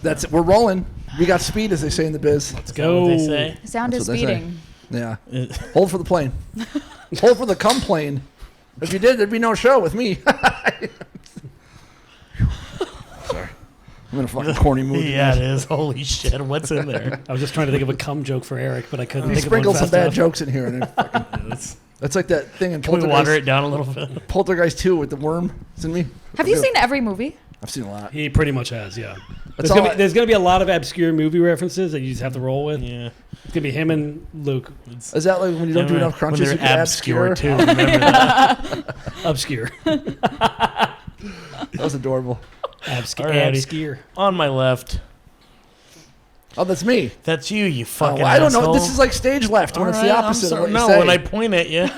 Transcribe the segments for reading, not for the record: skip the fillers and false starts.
That's it. We're rolling. We got speed, as they say in the biz. Let's go. They say. Sound is speeding. Yeah. Hold for the plane. Hold for the cum plane. If you did, there'd be no show with me. Sorry. I'm in a fucking corny mood. Yeah, it is. Holy shit. What's in there? I was just trying to think of a cum joke for Eric, but I couldn't He think of one sprinkled some fast bad enough. jokes in here. And that's like that thing in Can we Poltergeist. water it down a little bit? Poltergeist 2 with the worm. It's in me. Have you seen every movie? I've seen a lot. He pretty much has, yeah. That's There's gonna be a lot of obscure movie references that you just have to roll with. Yeah. It's gonna be him and Luke. Is that like when you don't do enough crunches, when you they're get obscure, obscure? too. Remember that? Obscure. That was adorable. Obscure. On my left. Oh, that's me. That's you fucking I don't know. asshole. This is like stage left when it's the opposite of what you No, say. when I point at you.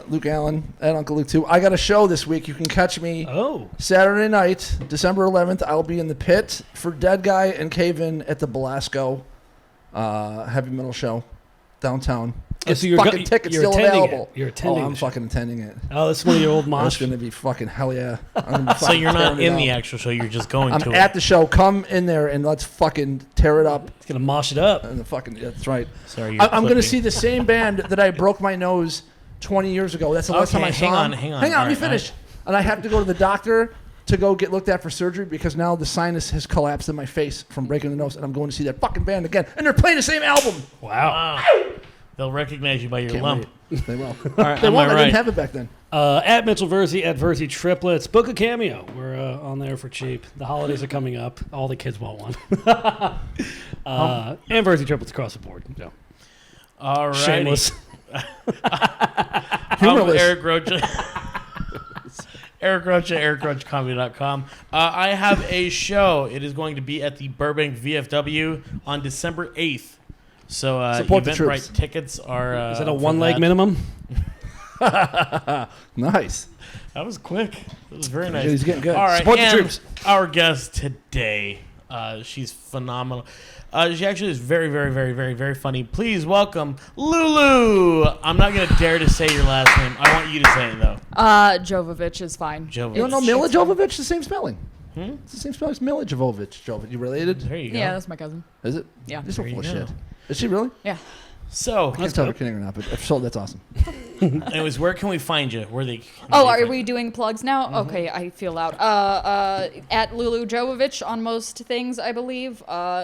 Luke Allen and Uncle Luke too. I got a show this week. You can catch me Saturday night, December 11th. I'll be in the pit for Dead Guy and Cave-In at the Belasco heavy metal show downtown. It's so fucking tickets still available. You're attending. I'm fucking attending it. Oh, this is one of your old mosh. It's gonna be fucking hell yeah. I'm gonna be So fucking you're not tearing it in the up. actual show. You're just going to I'm it. at the show. Come in there and let's fucking tear it up. It's gonna mosh it up. And the fucking that's right. Sorry, I'm going to see the same band that I broke my nose 20 years ago. That's the last time I saw them. Hang on. Let me finish. And I have to go to the doctor to go get looked at for surgery because now the sinus has collapsed in my face from breaking the nose, and I'm going to see that fucking band again. And they're playing the same album. Wow. They'll recognize you by your Can't lump. wait. They will. All right, They won't. am I I right? didn't have it back then. At Mitchell Versey, at Versey Triplets, book a cameo. We're on there for cheap. The holidays are coming up. All the kids want one. And Versey Triplets across the board. So. All right. Shameless. I'm Eric Rocha. Eric Rocha, EricRochaComedy.com. I have a show. It is going to be at the Burbank VFW on December 8th. So Support the troops. Eventbrite tickets are. Is that a one-leg minimum? Nice. That was quick. That was very nice. He's getting good. All right, Support the and troops. our guest today, she's phenomenal. She actually is very, very, very, very, very funny. Please welcome Lulu. I'm not going to dare to say your last name. I want you to say it, though. Jovovich is fine. Jovovich. You don't know Mila Jovovich? The same spelling. It's the same spelling as Mila Jovovich. You related? There you go. Yeah, that's my cousin. Is it? Yeah. You're so There full of you go. shit. Is she really? Yeah. So, I can't tell if you're kidding or not, but if so, that's awesome. anyways, where can we find you? Where they? Oh, are we doing plugs now? Okay, I feel loud. At Lulu Jovovich on most things, I believe.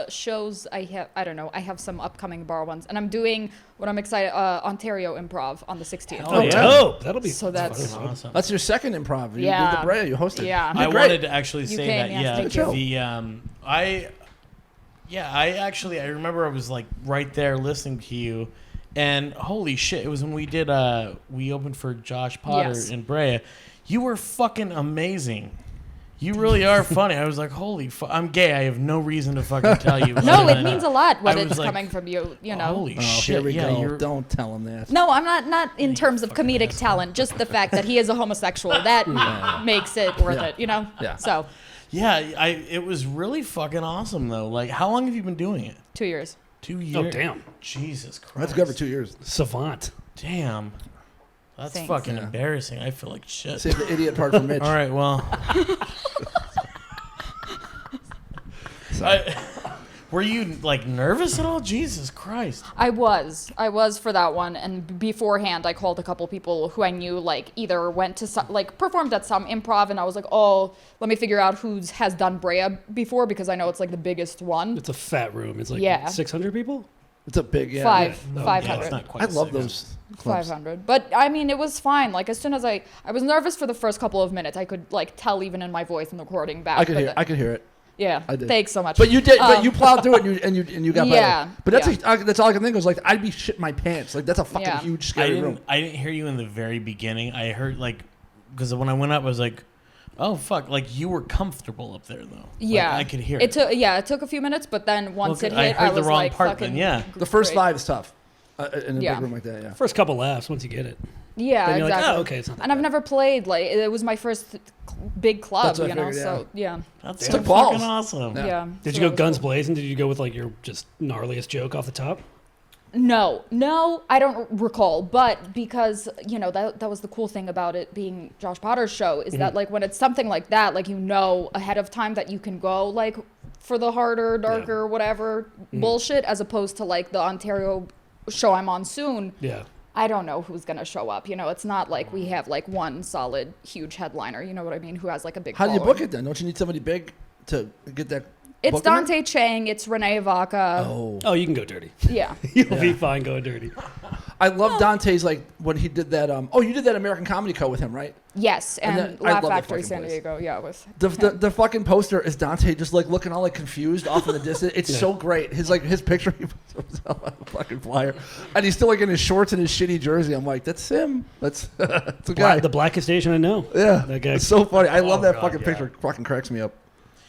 Shows I don't know. I have some upcoming bar ones, and I'm doing what I'm excited. Ontario Improv on the 16th. Oh, dope. That'll be So that's Awesome. That's your second improv. You Yeah. did the Brea. You hosted. Yeah. I Great. wanted to actually say came, that. yes, Yeah. thank you. I remember I was like right there listening to you, and holy shit, it was when we did we opened for Josh Potter Yes. in Brea. You were fucking amazing. You really are funny. I was like, holy fuck, I'm gay. I have no reason to fucking tell you. No, it means a lot when I was it's like, coming from you. You know. Holy Oh, shit! here we yeah, go. you're Don't tell him that. No, I'm not in terms of comedic talent. Just the fact that he is a homosexual that makes it worth Yeah. it. You know. Yeah. So yeah. It was really fucking awesome though. Like, how long have you been doing it? 2 years. 2 years. Oh, damn. Jesus Christ. That's good for 2 years. Savant. Damn. That's Thanks. fucking Yeah. embarrassing. I feel like shit. Save the idiot part for Mitch. All right, well. Were you like nervous at all? Jesus Christ. I was for that one, and beforehand I called a couple people who I knew like either went to some, like performed at some improv, and I was like, oh, let me figure out who has done Brea before because I know it's like the biggest one. It's a fat room. It's like Yeah. 600 people? It's a big, yeah. Five, yeah. 500. It's not quite I love 6. those clubs. 500. But I mean, it was fine. Like as soon as I was nervous for the first couple of minutes. I could like tell even in my voice in the recording back. I could hear it. Yeah. I did. Thanks so much. But you did. But you plowed through it, and you got Yeah, better. But that's yeah. that's all I can think of. Was like I'd be shitting my pants. Like that's a fucking Yeah. huge scary room. I didn't hear you in the very beginning. I heard like, because when I went up, I was like, oh fuck, like you were comfortable up there though. Yeah. Like, I could hear it. It took a few minutes, but then once it hit, I heard the was wrong like part fucking then, yeah. The first great. 5 is tough in a Yeah. big room like that. Yeah. First couple laughs once you get it. Yeah, Then you're like, exactly. oh, okay, it's not that And I've bad. never played like it was my first big club, That's what I you know. figured, So yeah, That's It's so the balls. fucking awesome. Yeah. yeah. Did so you that go was guns cool. blazing? Did you go with like your just gnarliest joke off the top? No, I don't recall. But because, that was the cool thing about it being Josh Potter's show is that, like, when it's something like that, like, ahead of time that you can go, like, for the harder, darker, whatever bullshit, as opposed to, like, the Ontario show I'm on soon. Yeah. I don't know who's going to show up. It's not like we have, like, one solid, huge headliner, you know what I mean, who has, like, a big How do you following. book it then? Don't you need somebody big to get that? It's booking it? Dante Chang. It's Renee Vaca. Oh, you can go dirty. Yeah. You'll be fine going dirty. I love Dante's, like, when he did that. You did that American Comedy Co with him, right? Yes, And and then- I Laugh love that Factory fucking San place. Diego. Yeah, with The fucking poster is Dante just like looking all like confused off in the distance. It's so great. His picture he puts on a fucking flyer, and he's still like in his shorts and his shitty jersey. I'm like, that's him. That's the guy. The blackest Asian I know. Yeah, That guy. It's so funny. I love that God, fucking yeah. picture. Fucking cracks me up.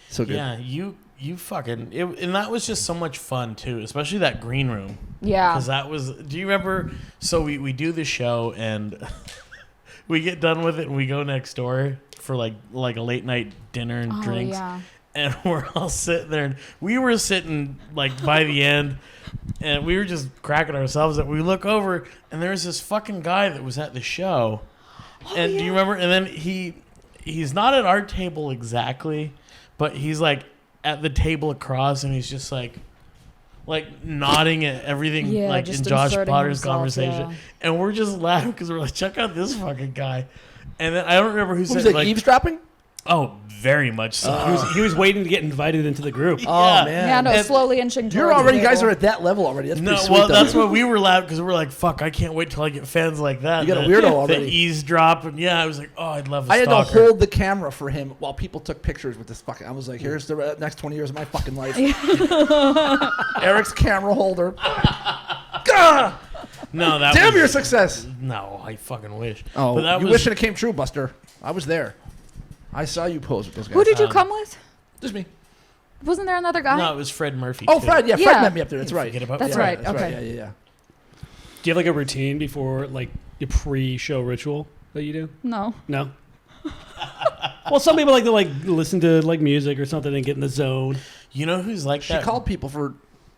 So good. Yeah, you fucking and that was just so much fun too, especially that green room. yeah. Because that was. Do you remember? So we do the show and we get done with it and we go next door for like a late night dinner and drinks. Yeah. And we're all sitting there, and we were sitting like by the end, and we were just cracking ourselves up. We look over, and there's this fucking guy that was at the show. And do you remember? And then he's not at our table exactly, but he's like at the table across, and he's just like nodding at everything, Yeah, like just in Josh inserting Potter's himself, conversation. yeah. And we're just laughing because we're like, check out this fucking guy. And then I don't remember who Who said was like like, eavesdropping? oh, very much so. He was waiting to get invited into the group. Oh man. Yeah, no, And slowly inching towards You're already. the You guys table. are at that level already. That's No, pretty sweet. well, though. that's what we were loud because we're like, fuck, I can't wait till I get fans like that. You got a that- weirdo that already. eavesdrop, and I was like, oh, I'd love a I had to stalker. hold the camera for him while people took pictures with this fucking. I was like, here's the next 20 years of my fucking life. Eric's camera holder. Gah! No, that Damn was, your success. No, I fucking wish. Oh, but that you was, wishing it came true, Buster. I was there. I saw you pose with those guys. Who did you come with? Just me. Wasn't there another guy? No, it was Fred Murphy. Oh, too. Fred. Yeah, Fred Yeah. met me up there. That's right. Forget about That's Fred. right. Okay. Yeah, yeah, yeah. Do you have like a routine before like your pre-show ritual that you do? No. No. Well, some people like to like listen to like music or something and get in the zone. You know who's like She that? called people for.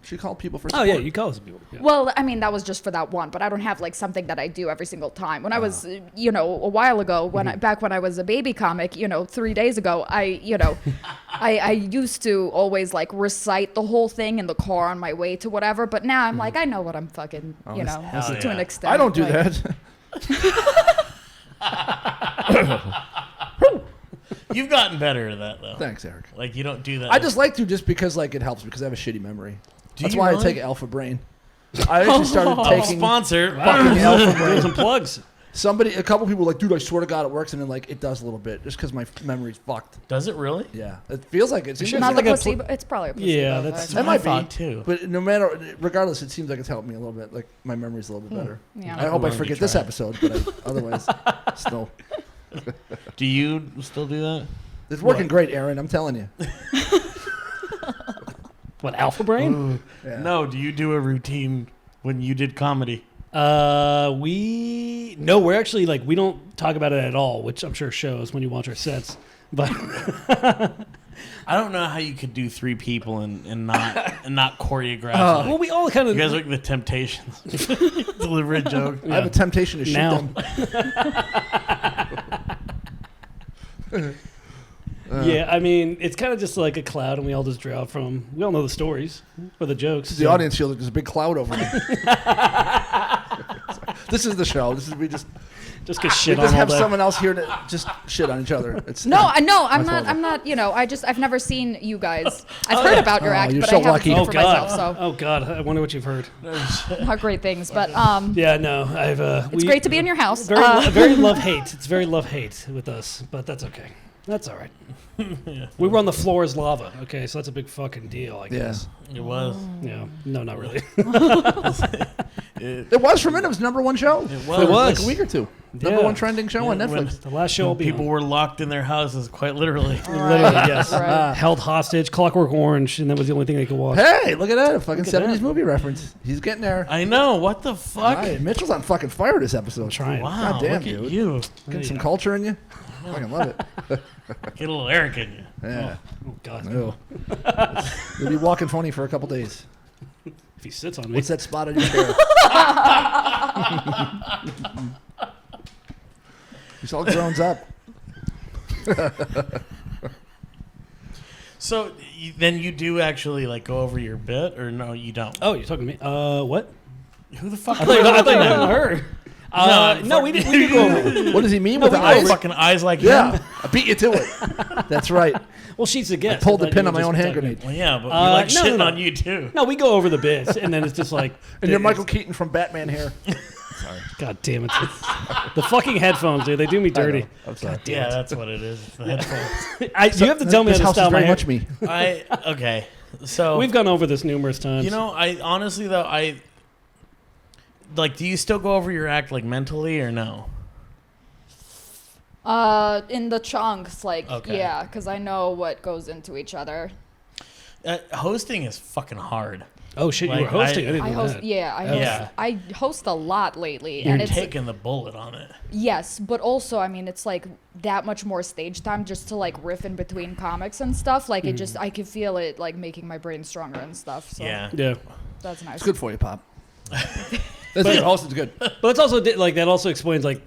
Support. Oh yeah, you call some people. Yeah. Well, I mean, that was just for that one, but I don't have like something that I do every single time. When I was, a while ago, back when I was a baby comic, 3 days ago, I used to always like recite the whole thing in the car on my way to whatever. But now I'm like, I know what I'm fucking, that's- hell to an yeah. extent. I don't do like, that. You've gotten better at that though. Thanks, Eric. Like you don't do that. I just like to just because like it helps because I have a shitty memory. Do That's you why really? I take Alpha Brain. I actually started taking sponsor. fucking Alpha Doing Brain. some plugs. A couple people were like, dude, I swear to God it works, and then like it does a little bit just because my memory's fucked. Does it really? Yeah, it feels like it. sure Not it's the like a placebo. It's probably a placebo. Yeah, that's- effect. That might Might be be too. But regardless, it seems like it's helped me a little bit. Like my memory's a little bit better. Yeah. I hope I willing to forget this try it. episode, but otherwise, still, Do you still do that? it's working great, Aaron. I'm telling you. What, Alpha Brain? Ooh. Yeah. No. Do you do a routine when you did comedy? We're actually like we don't talk about it at all, which I'm sure shows when you watch our sets. But I don't know how you could do 3 people and not choreograph. well, we all kind You of guys are like the Temptations. Deliver a joke. I have a temptation to shoot Now. them. yeah. I mean, it's kind of just like a cloud, and we all just draw from. We all know the stories or the jokes. The audience feels like there's a big cloud over me. This is the show. We just get shit on have all day. someone else here to just shit on each other. It's No, I'm My not. fault. I'm not. I've never seen you guys. I've heard about your Oh, act, you're but so I haven't lucky. seen Oh it for God! myself. Oh God! I wonder what you've heard. So not great things, but Yeah, no, I've. it's great to be in your house. Very love hate. It's very love hate with us, but that's okay. That's all right. We were on the floor as lava. Okay, so that's a big fucking deal, I guess. It was. Yeah. No, not really. It was for a minute. It was number 1 show. It It was. was. Like a week or two. Yeah. Number 1 trending show on Yeah, when- Netflix. The last show will be People were locked in their houses, quite literally. literally yes, Right. held hostage, Clockwork Orange, and that was the only thing they could watch. Hey, look at that. A fucking Look at 70s that. movie reference. He's getting there. I know. What the fuck? Right, Mitchell's on fucking fire this episode. Trying. Wow. God damn, look dude. at you. Getting some culture in you. Fucking love it. Get a little Eric in you. Yeah. Oh God. Ew. You'll be walking phony for a couple days. If he sits on me. What's that spot on your hair? He's all grown up. So then you do actually like go over your bit, or no, you don't? Oh, you're talking to me? What? Who the fuck? I thought you were talking to her. No, we didn't go over. What does he mean with the eyes? eyes? Fucking eyes like Yeah, him? I beat you to it. That's right. Well, she's a guest. I pulled the thought you pin were on my just own hand talking- grenade. Well, yeah, but we like no, shitting no. on you too. No, we go over the bits, and then it's just like... And you're Michael Keaton from Batman hair. Sorry. God damn it. The fucking headphones, dude. They do me dirty. I'm sorry. Yeah, that's what it is. It's the headphones. You have to tell me This how to house style is my very hair. much me. Okay. So We've gone over this numerous times. you know, I honestly though, I like. Do you still go over your act like mentally or no? In the chunks, like, Okay. yeah, because I know what goes into each other. Hosting is fucking hard. Oh shit, you Like, were hosting. I, I didn't I know host, that. yeah, Yeah. I host a lot lately, You're and it's taking the bullet on it. yes, but also, I mean, it's like that much more stage time just to like riff in between comics and stuff. Like it just, I can feel it like making my brain stronger and stuff. So Yeah. Yeah. that's nice. It's good for you, Pop. That's good. Hosting's good. But it's also like that also explains like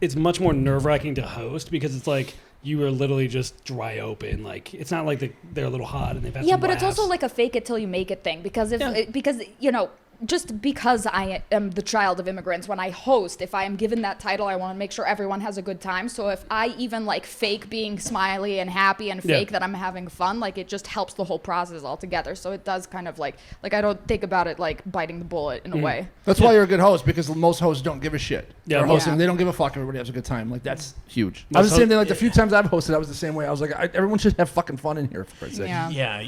it's much more nerve-wracking to host because it's like you are literally just dry open. Like it's not like they're a little hot and they've had Yeah, some but it's also laughs. like a fake it till you make it thing because because you know, just because I am the child of immigrants, when I host, if I am given that title, I want to make sure everyone has a good time. So if I even like fake being smiley and happy and fake that I'm having fun, like it just helps the whole process altogether. So it does kind of like I don't think about it like biting the bullet in a way. That's why you're a good host, because most hosts don't give a shit. Yeah, They're hosting, yeah. they don't give a fuck. Everybody has a good time. Like that's huge. I Most was the same thing. Like the few times I've hosted, I was the same way. I was like, everyone should have fucking fun in here for Christ's sake. Yeah. Yeah,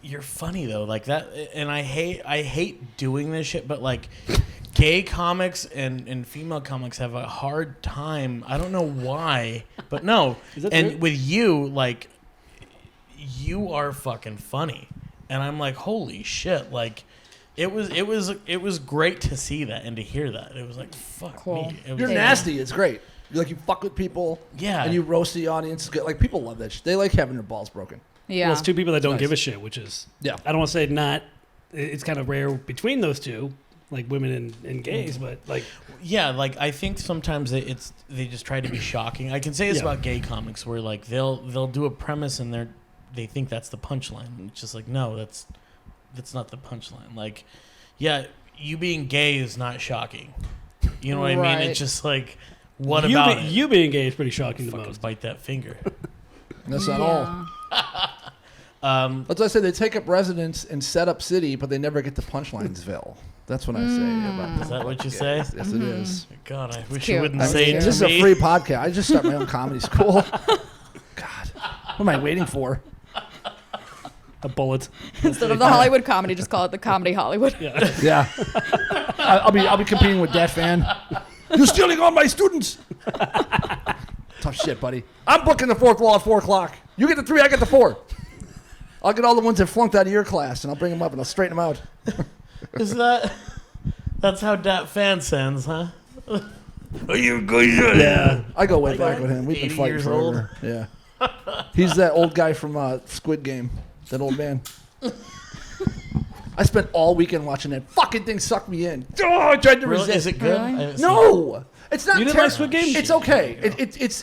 you're funny though, like that, and I hate doing this shit, but like, gay comics and female comics have a hard time. I don't know why, but no. Is that and true? with you, like, you are fucking funny, and I'm like, holy shit, like. It was great to see that and to hear that. It was like, fuck Cool. me. It was, You're nasty. It's great. You fuck with people. Yeah. And you roast the audience. It's good. Like people love that shit. They like having their balls broken. Yeah. Well, it's two people that don't nice. give a shit, which is Yeah. I don't want to say not. It's kind of rare between those two, like women and gays, but like Yeah, like I think sometimes they just try to be shocking. I can say this Yeah. about gay comics where like they'll do a premise and they think that's the punchline. It's just like, no, that's not the punchline. Like, yeah, you being gay is not shocking. You know what I mean? Right. It's just like, what you about you being gay is pretty shocking the fucking most. bite that finger. That's not all. That's why I say they take up residence in setup city, but they never get to Punchlinesville. That's what I say about Is that what you say? Yes, it is. God, I wish cute. you wouldn't I say mean, it this to is me. a free podcast. I just start my own comedy school. God, what am I waiting for? A bullet. Instead of the Hollywood comedy, just call it the comedy Hollywood. Yeah, I'll be competing with that fan. You're stealing all my students. Tough shit, buddy. I'm booking the fourth wall at 4:00. You get the 3, I get the 4. I'll get all the ones that flunked out of your class, and I'll bring them up and I'll straighten them out. Is that's how Dat Fan sends, huh? Are you good? Yeah, I go way back with him. We've been 80 fighting years forever. Yeah, he's that old guy from Squid Game. That old man. I spent all weekend watching that fucking thing. Suck me in. Oh, I tried to Really? resist. Is it good? Really? I haven't seen it. No, it's not. You didn't like Squid Game? It's okay.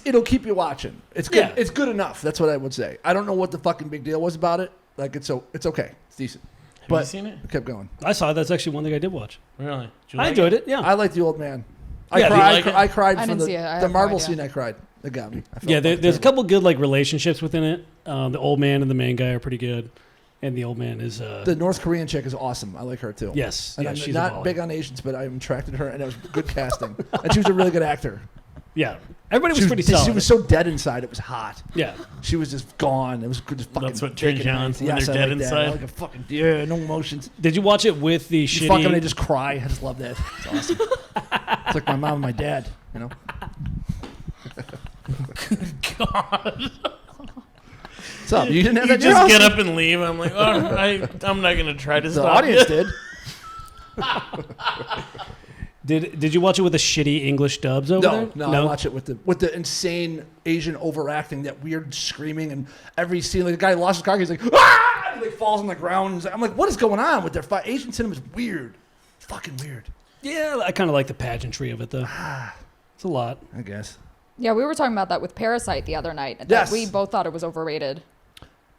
It'll keep you watching. It's good. Yeah. It's good enough. That's what I would say. I don't know what the fucking big deal was about it. Like it's okay. It's decent. Have But you seen it? it kept going. I saw it. That's actually one thing I did watch. Really? Did you I like enjoyed it. Yeah. I like the old man. I Yeah, do you cried. like it? I cried I from didn't see it. I the have no Marvel idea. scene. I cried. It got me. I felt Yeah, fucking there's a terrible. couple good like relationships within it. The old man and the main guy are pretty good, and the old man is The North Korean chick is awesome. I like her too. yes, And yeah, I'm she's a not baller. big on Asians, but I'm attracted to her, and it was good casting. And she was a really good actor. Yeah, everybody was pretty She solid. was so dead inside; it was hot. Yeah, She was just gone. It was good. Just fucking. That's what turns taking you on it. when Yes, they're I dead like that. inside? I like a fucking no emotions. did you watch it with the You shitty? fuck them and they just cry. I just love that. It's awesome. It's like my mom and my dad. You know. God. What's up? You didn't have You that. in your just house? get up and leave. I'm like, I'm not gonna try to The stop audience you. did. Did you watch it with the shitty English dubs over there? No, I watch it with the insane Asian overacting, that weird screaming, and every scene, like the guy lost his car, he's like, ah! He like falls on the ground. I'm like, what is going on with their fight? Asian cinema is weird. It's fucking weird. Yeah, I kind of like the pageantry of it though. It's a lot, I guess. Yeah, we were talking about that with Parasite the other night. Yes. We both thought it was overrated.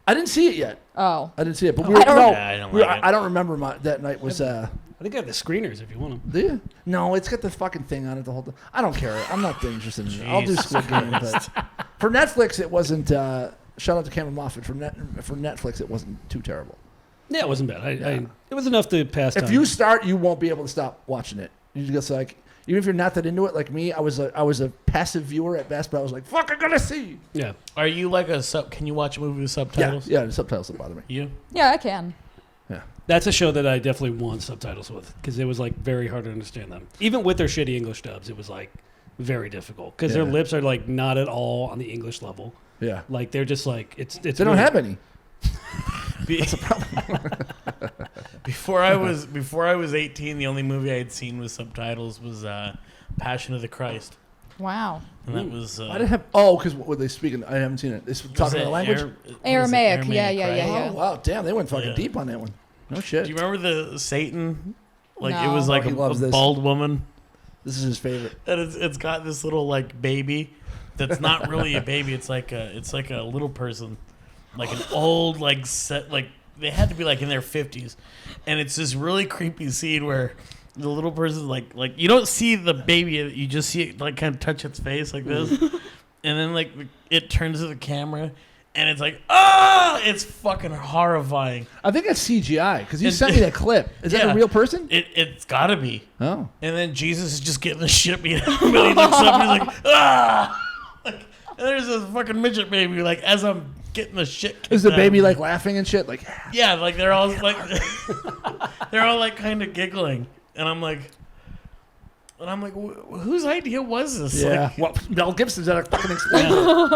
I didn't see it yet. Oh. I didn't see it, but I don't remember that night was. I think I have the screeners if you want them. Do you? No, it's got the fucking thing on it the whole time. I don't care. I'm not interested in it. I'll do Squid Game, but for Netflix, it wasn't. Shout out to Cameron Moffat for Netflix. It wasn't too terrible. Yeah, it wasn't bad. It was enough to pass time. If you start, you won't be able to stop watching it. You just like, even if you're not that into it, like me, I was a passive viewer at best, but I was like, fuck, I gotta see. Yeah. Are you like can you watch a movie with subtitles? Yeah, the subtitles don't bother me. You? Yeah, I can. Yeah. That's a show that I definitely want subtitles with because it was like very hard to understand them. Even with their shitty English dubs, it was like very difficult because their lips are like not at all on the English level. Yeah. Like they're just like it's. They don't have any. That's a problem. Before I was 18, the only movie I had seen with subtitles was Passion of the Christ. Wow. And that was. I didn't have. Oh, because what were they speaking? I haven't seen it. They talking about language. Aramaic. Yeah. Oh wow, damn! They went fucking deep on that one. No shit. Do you remember the Satan? Like No. it was like he a loves this. bald woman. This is his favorite. And it's got this little like baby that's not really a baby. It's like a little person, like an old like set like they had to be like in their 50s, and it's this really creepy scene where the little person like you don't see the baby, you just see it like kind of touch its face like this, and then like it turns to the camera. And it's like, it's fucking horrifying. I think that's CGI because you sent me that clip. Is that a real person? It's gotta be. Oh. And then Jesus is just getting the shit beat out of him. He looks up and he's like, ah! Like, and there's this fucking midget baby, like, as I'm getting the shit kicked Is the out baby of me. like laughing and shit? Like, Yeah, like they're all like, they're all like kind of giggling. And I'm like, whose idea was this? yeah. Like, Well, Mel Gibson's that fucking explain.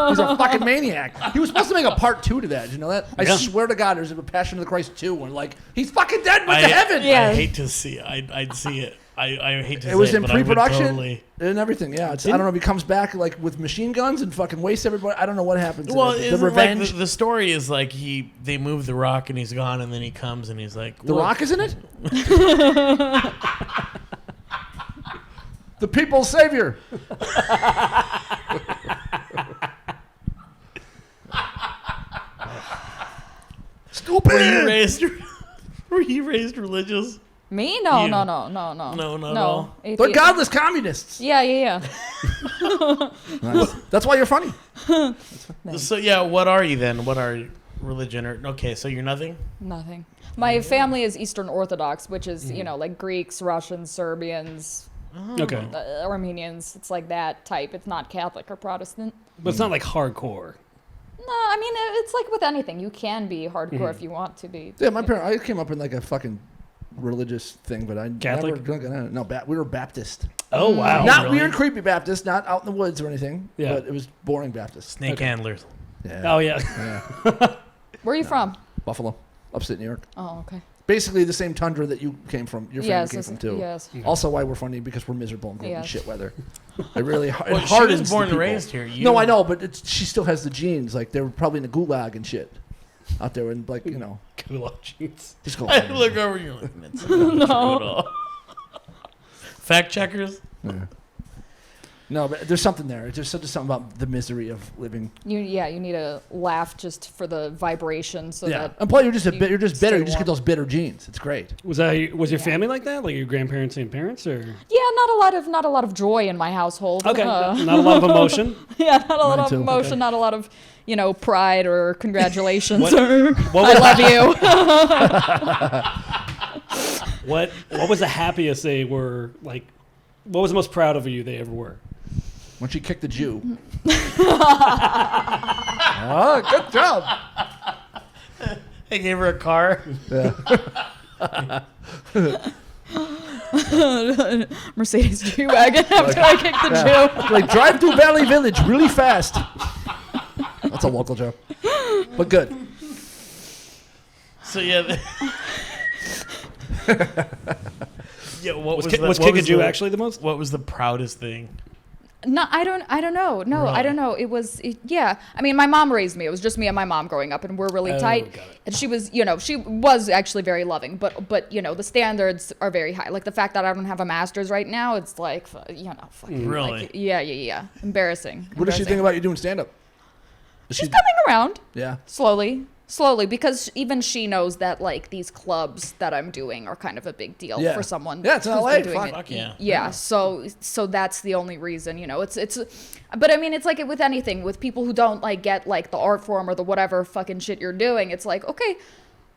He's a fucking maniac. He was supposed to make a part 2 to that. Did you know that? I swear to God, there's a Passion of the Christ 2 when like he's fucking dead with the heaven. Yeah. I hate to see it. I'd see it. I hate to see it. It was in but I would pre-production totally... and everything. Yeah, I don't know if he comes back like with machine guns and fucking wastes everybody. I don't know what happens. Well, the revenge. Like the story is like they move the Rock and he's gone, and then he comes and he's like, The Rock is in it. The people's savior. Stupid. Were you raised religious? Me? No. No, No, not at all. They're godless communists. Yeah. Nice. That's why you're funny. So yeah, what are you then? What are you? Religion or okay? So you're nothing. Nothing. My family is Eastern Orthodox, which is like Greeks, Russians, Serbians, Okay. Armenians. It's like that type. It's not Catholic or Protestant. But it's not like hardcore. No, I mean it's like with anything. You can be hardcore if you want to be. Yeah, my parents. I came up in like a fucking religious thing, but I Catholic? we were Baptist. Oh wow. Not really? weird, creepy Baptist. Not out in the woods or anything. Yeah. But it was boring Baptist. Snake handlers. Yeah. Oh yeah. Yeah. Where are you from? Buffalo, upstate New York. Oh, okay. Basically the same tundra that you came from. Your family came Yes, from too. yes. Also, why we're funny because we're miserable and grew up in Yes. shit weather. It really it Well, she hardens was born the and people. raised here. No, I know, but she still has the genes. Like they were probably in the gulag and shit out there, and like Cool jeans. just go. I look over and you're like, that's not true at all. Fact checkers. Yeah. No, but there's something there. There's something about the misery of living. You need a laugh just for the vibration, so that And plus, you're just bitter. You just stay get warm. those bitter genes. It's great. Was your family like that? Like your grandparents and parents, or not a lot of joy in my household. okay, not a lot of emotion. Yeah, not a lot of too. emotion, Okay. not a lot of pride or congratulations What- or what I love you. What was the happiest they were like? What was the most proud of you they ever were? When she kicked the Jew. Oh, good job. I gave her a car. Yeah. Mercedes G-Wagon after I kicked the Jew. Like drive through Valley Village really fast. That's a local joke, but good. So yeah. Yeah. What Was was kick a Jew the- actually the most? What was the proudest thing? No, I don't know. No, Really? I don't know. Yeah. I mean, my mom raised me. It was just me and my mom growing up, and we're really tight. Got it. And she was actually very loving, but the standards are very high. Like the fact that I don't have a master's right now, it's like, fucking. Really? Like, yeah. Embarrassing. What does she think about you doing stand-up? She's coming around. Yeah. Slowly, because even she knows that like these clubs that I'm doing are kind of a big deal for someone. Yeah, it's in who's LA. been doing Fuck. it. Yeah. So that's the only reason, it's. But I mean, it's like with anything, with people who don't like get like the art form or the whatever fucking shit you're doing. It's like, okay,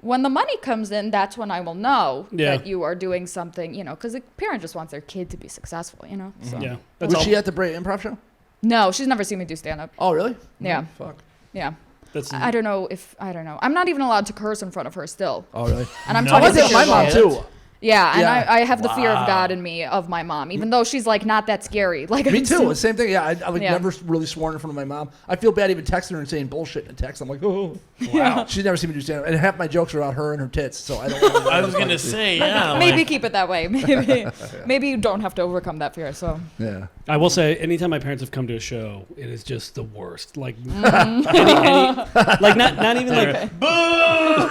when the money comes in, that's when I will know that you are doing something, because a parent just wants their kid to be successful, So. Yeah. Was she at the Bray Improv show? No, she's never seen me do stand up. Oh, really? Yeah. Fuck. Yeah. I don't know. I'm not even allowed to curse in front of her still. Oh, really? And I'm No. talking I did to my her. mom too. Yeah, and Yeah. I have the fear of God in me of my mom, even though she's like not that scary. Like Me I'm too. still- The same thing. Yeah, I like Yeah. never really sworn in front of my mom. I feel bad even texting her and saying bullshit in a text. I'm like, oh, wow. She's never seen me do stand up, and half my jokes are about her and her tits. So I don't. I was gonna say, yeah. Maybe like- keep it that way. Maybe you don't have to overcome that fear. So Yeah. I will say, anytime my parents have come to a show, it is just the worst. Like, like not even like. Boo!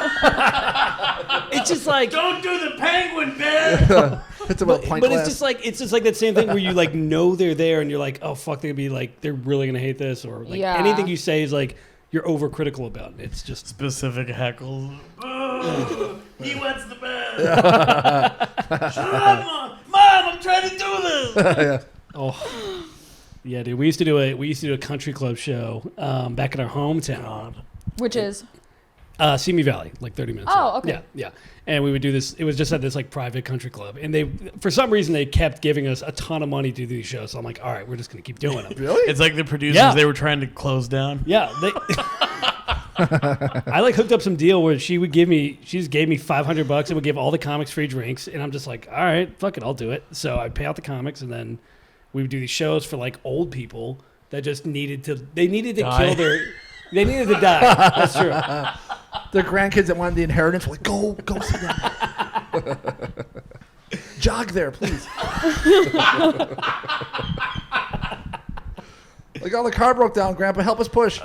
It's just like. Don't do the penguin bit. It's about pint But glass. it's just like that same thing where you like know they're there and you're like, oh fuck, they're gonna be like, they're really gonna hate this, or like Yeah. anything you say is like you're overcritical about it. It's just Specific heckles. Boo! He wets the bed. Shut up, Mom! I'm trying to do this. oh yeah, dude. We used to do a country club show back in our hometown, which is Simi Valley, like 30 minutes. Oh, away. okay. Yeah. And we would do this. It was just at this like private country club, and they, for some reason, they kept giving us a ton of money to do these shows. So I'm like, all right, we're just gonna keep doing them. Really? It's like the producers, Yeah. they were trying to close down. Yeah, I like hooked up some deal where she just gave me $500 and would give all the comics free drinks, and I'm just like, all right, fuck it, I'll do it. So I'd pay out the comics, and then we would do these shows for like old people that just needed to Die. they needed to die. That's true. Their grandkids that wanted the inheritance were like, go see them. Jog there, please. Like, oh, the car broke down, Grandpa. Help us push.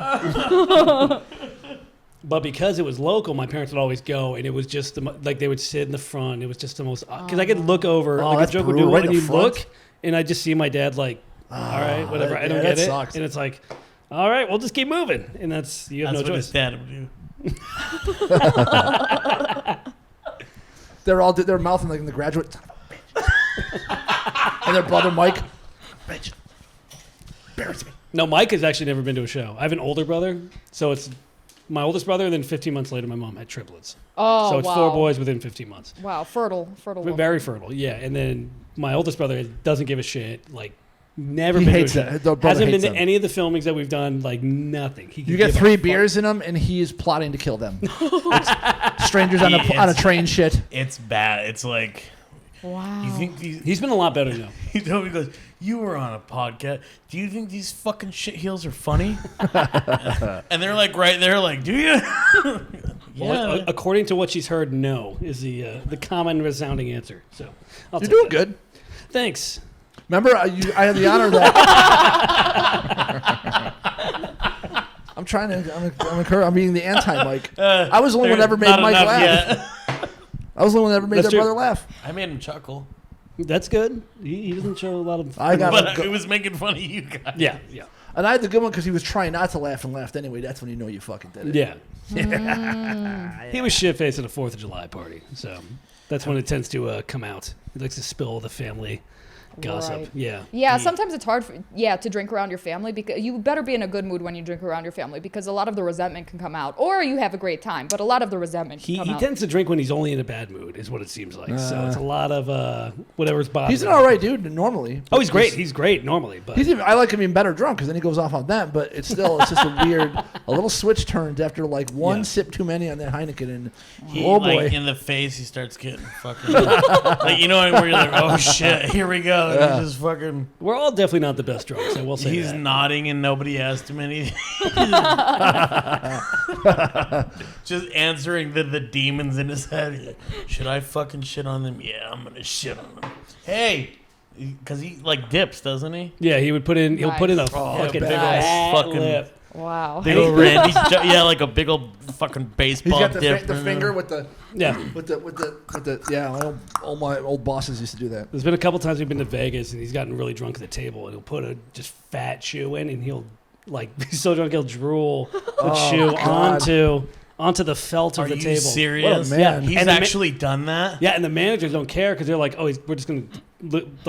But because it was local, my parents would always go, and it was just like they would sit in the front. It was just the most because I could look over. Oh, like that's a joke would do brutal, it, right in and the you front. look, and I just see my dad like, all right, whatever. I don't yeah, get that it, sucks. and it's like, all right, we'll just keep moving, and you have That's no what choice. his dad would do. They're mouthing like in The Graduate. Son of a bitch. And their brother Mike. Bitch. Embarrass me. No, Mike has actually never been to a show. I have an older brother, so it's my oldest brother, and then 15 months later, my mom had triplets. oh So it's wow. 4 boys within 15 months. Wow, fertile. woman. Very fertile, yeah. And then my oldest brother doesn't give a shit. Like, never He been hates to a show. it. The brother Hasn't been hates to them. any of the filmings that we've done. Like nothing. He You could get give a 3 fuck. beers in them, and he is plotting to kill them. It's strangers on a train shit. It's bad. It's like, Wow. you think these... He's been a lot better now. He told me, he goes, you were on a podcast. Do you think these fucking shit heels are funny? And they're like right there, like, do you? Well, according to what she's heard, no is the common resounding answer. So I'll You're take doing that. good. Thanks. Remember, I had the honor that. I'm being the anti-Mike. I was the only one that ever made Not Mike enough laugh. yet. I was the one that ever made That's their true. brother laugh. I made him chuckle, That's good. He doesn't show a lot of. I got but him it was making fun of you guys. Yeah. and I had the good one because he was trying not to laugh and laughed anyway. That's when you know you fucking did it. Yeah. He was shit faced at a 4th of July party, so that's when it tends to come out. He likes to spill the family gossip. Right. Yeah. Yeah, sometimes it's hard to drink around your family because you better be in a good mood when you drink around your family because a lot of the resentment can come out. Or you have a great time, but a lot of the resentment can He come out. tends to drink when he's only in a bad mood, is what it seems like. So it's a lot of whatever's bothering He's an him. all right dude normally. Oh, he's great. He's great normally, but I like him even better drunk because then he goes off on them. But it's just a weird, a little switch turns after like one Yeah. sip too many on that Heineken. And He, oh boy, like, in the face, he starts getting fucking... like, you know, where you're like, oh, shit, here we go. And he's just fucking... we're all definitely not the best drunks. I will say He's that. nodding and nobody asked him anything. Just answering the demons in his head. Should I fucking shit on them? Yeah, I'm going to shit on them. Hey, Because he like dips, doesn't he? Yeah, he would put in. He'll put in a Nice. fucking big big old fucking- lip. Wow. Big old Randy. Yeah, like a big old fucking He's baseball got dip. the finger with the Yeah. all my old bosses used to do that. There's been a couple times we've been to Vegas and he's gotten really drunk at the table and he'll put a just fat shoe in and he'll he's so drunk he'll drool the shoe God. onto the felt of Are the you table. serious? What a man. Yeah. He's And the actually done that? Yeah, and the managers don't care because they're like, oh, we're just gonna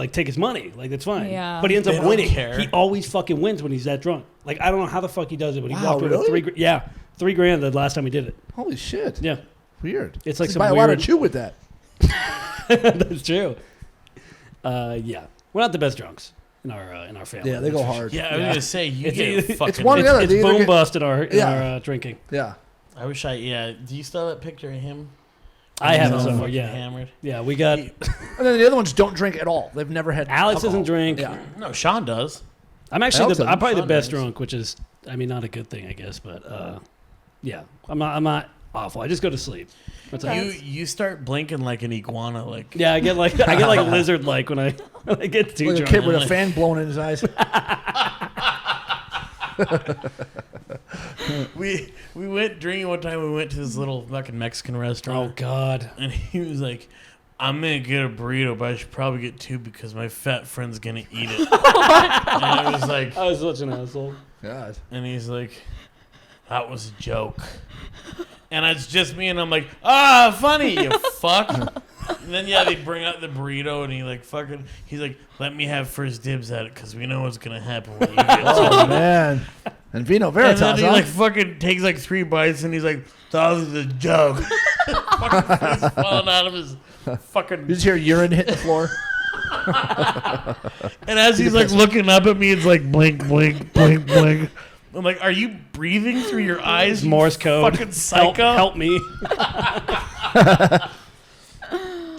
take his money, like that's fine. Yeah. But he ends They up don't winning. care. He always fucking wins when he's that drunk. Like I don't know how the fuck he does it, but he Wow, walked away with really? $3,000 the last time he did it. Holy shit. Yeah, Weird. it's like You some buy a lot of weird. chew with that. That's true. Yeah, we're not the best drunks in our family. Yeah, they go hard. Yeah, I was Yeah. going to say, you It's- get fucking... it's one or the other. It's They either boom get- bust in our Yeah. drinking. Yeah. I wish do you still have that picture of him? I have it He's all somewhere. fucking Yeah, Hammered. yeah. We got And then the other ones don't drink at all. They've never had Alex alcohol. doesn't drink. Yeah. No, Sean does. I'm actually Alex I'm probably the Sean best does. drunk, which is not a good thing, I guess. But yeah, I'm not awful. I just go to sleep. That's all. You start blinking like an iguana. Like Yeah, I get like lizard like when I get too Like a drunk. kid with a fan blowing in his eyes. we went drinking one time. We went to this little fucking Mexican Oh restaurant, God. and he was like, "I'm gonna get a burrito, but I should probably get two because my fat friend's gonna eat it." And I was like, I was such an asshole. God. and he's like, "That was a joke." And it's just me, and I'm like, funny, you fuck. And then they bring out the burrito, and he's like, let me have first dibs at it because we know what's gonna happen when you get to Oh it. man. And Vino And Veritas, then he huh? fucking takes 3 bites, and he's like, that was a joke. Fucking face falling out of his fucking. You just hear urine hit the floor. And as he's looking up at me, it's like blink, blink, blink, blink. I'm like, are you breathing through your eyes? you Morse code. Fucking psycho. Help me.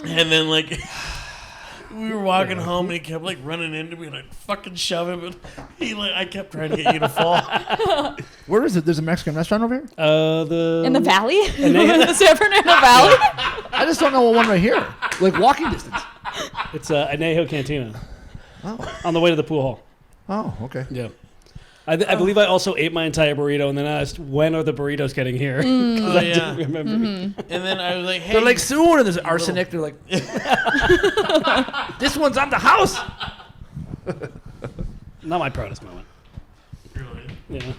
And then we were walking home, and he kept running into me, and I'd fucking shove him, and I kept trying to get you to fall. Where is it? There's a Mexican restaurant over here? In the valley? And they- In the San Fernando Valley? I just don't know one right here. Like walking distance. It's Anejo Cantina Oh. on the way to the pool hall. Oh, okay. Yeah. I believe I also ate my entire burrito and then asked, when are the burritos getting here? 'Cause Oh, I yeah. didn't remember. And then I was like, hey. They're like, soon, and there's arsenic. They're like, this one's on the house. Not my proudest moment. Really? Yeah.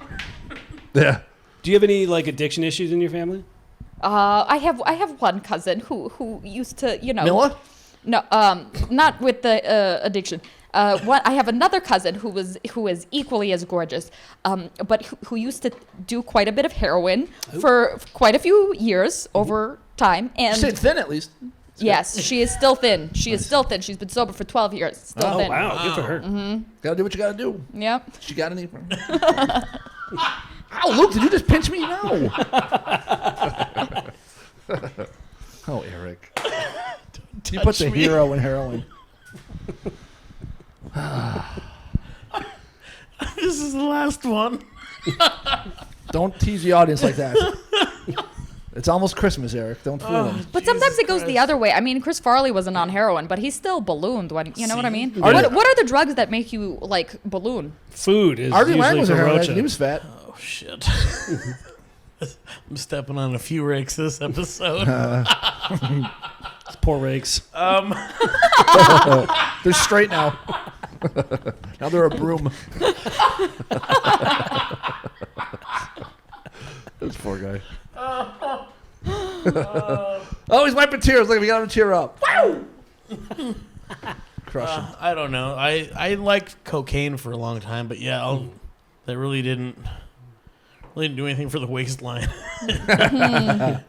Yeah. Do you have any addiction issues in your family? I have one cousin who used to, Milla? No, not with the addiction. I have another cousin who is equally as gorgeous, but who used to do quite a bit of heroin for quite a few years over time. You And stayed thin at least. yes, she is still thin. She is still thin. She's been sober for 12 years. Still Oh, thin. wow. Good for her. Gotta do what you gotta do. Yep. She got any? Ow, Luke, did you just pinch me? No. Oh, Eric. You put the me. hero in heroin. This is the last one. Don't tease the audience like that. It's almost Christmas, Eric. Don't fool them. But sometimes it goes the other way. I mean, Chris Farley wasn't on heroin, but he still ballooned when, you know what I mean? Are What, they- what are the drugs that make you, balloon? Food is Artie Lang usually was for a heroin Rocha. addict. He was fat. Oh, shit. I'm stepping on a few rakes this episode. Poor rakes. They're straight now. Now they're a broom. This poor guy. Oh, he's wiping tears. Look, we got him to cheer up. Crush him. I don't know. I liked cocaine for a long time, but yeah, that really didn't do anything for the waistline.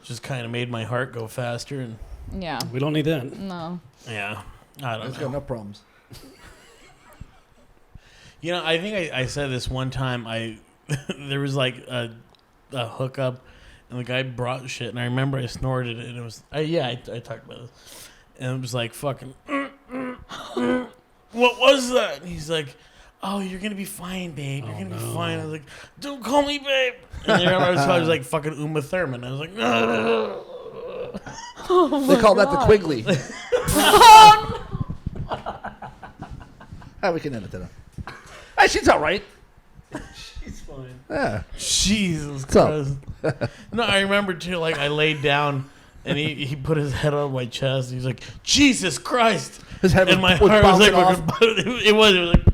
Just kind of made my heart go faster, and Yeah. We don't need that. No. yeah, I don't He's got know. enough problems. You know, I think I said this one time. There was a hookup, and the guy brought shit, and I remember I snorted it, and it was I talked about this, and it was like fucking. What was that? And he's like, "Oh, you're gonna be fine, babe. You're gonna be fine." I was like, "Don't call me babe." And I was like fucking Uma Thurman. I was like, They call that the Quigley. We can edit that out. Hey, she's all right. She's fine. Yeah. Jesus Christ. No, I remember too. Like I laid down, and he put his head on my chest. He's like, Jesus Christ. His head and was, my was heart was bouncing like, off. it was like.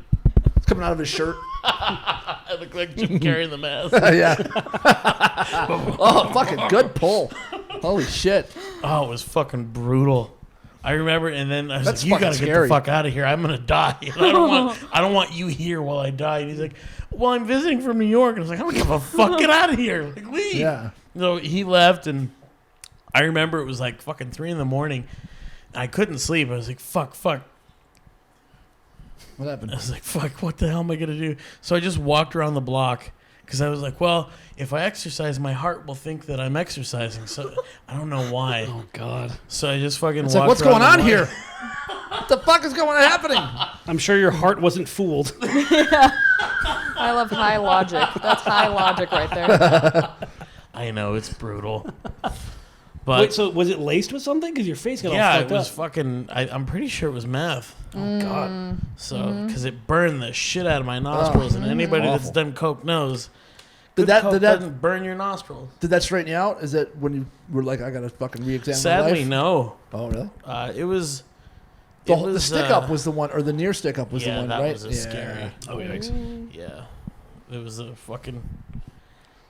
It's coming out of his shirt. I look like Jim Carrey in the mask. Yeah. Oh, fucking good pull. Holy shit. Oh, it was fucking brutal. I remember, and then I was That's like, "You gotta fucking get scary. the fuck out of here. I'm gonna die. And I don't want you here while I die." And he's like, "Well, I'm visiting from New York." And I was like, "I don't give a fuck. Get out of here. Like, leave." Yeah. So he left, and I remember it was like fucking 3 a.m. And I couldn't sleep. I was like, "Fuck." What happened? I was like, "Fuck. What the hell am I gonna do?" So I just walked around the block. Because I was like, well, if I exercise, my heart will think that I'm exercising. So I don't know why. Oh, God. So I just fucking It's walked like, what's around going on the here? block. What the fuck is happening? I'm sure your heart wasn't fooled. I love high logic. That's high logic right there. I know, it's brutal. But Wait, so was it laced with something? Because your face got all yeah, fucked it was up. fucking, I'm pretty sure it was meth. Oh, God. So, because it burned the shit out of my nostrils. And anybody that's Awful. done coke knows. Did Coke that doesn't burn your nostrils. did that straighten you out? Is that when you were like, I gotta fucking re-examine my Sadly, life? no. Oh, really? It was... The stick up was the one, or the near stick up was the one, that right? was scary. Oh, yikes. Yeah. It was a fucking...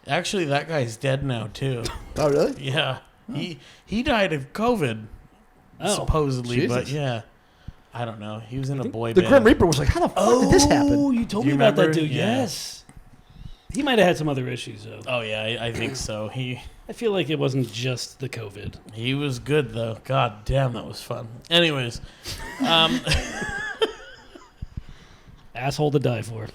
Actually, that guy's dead now, too. Oh, really? Yeah. He died of COVID, supposedly, but Jesus. yeah. I don't know. He was in a boy The band. Grim Reaper was like, how the fuck did this Oh, happen? you told Do me you about that remember? dude. Yeah. Yes. He might have had some other issues, though. Oh, yeah, I think so. I feel like it wasn't just the COVID. He was good, though. God damn, that was fun. Anyways. Asshole to die for.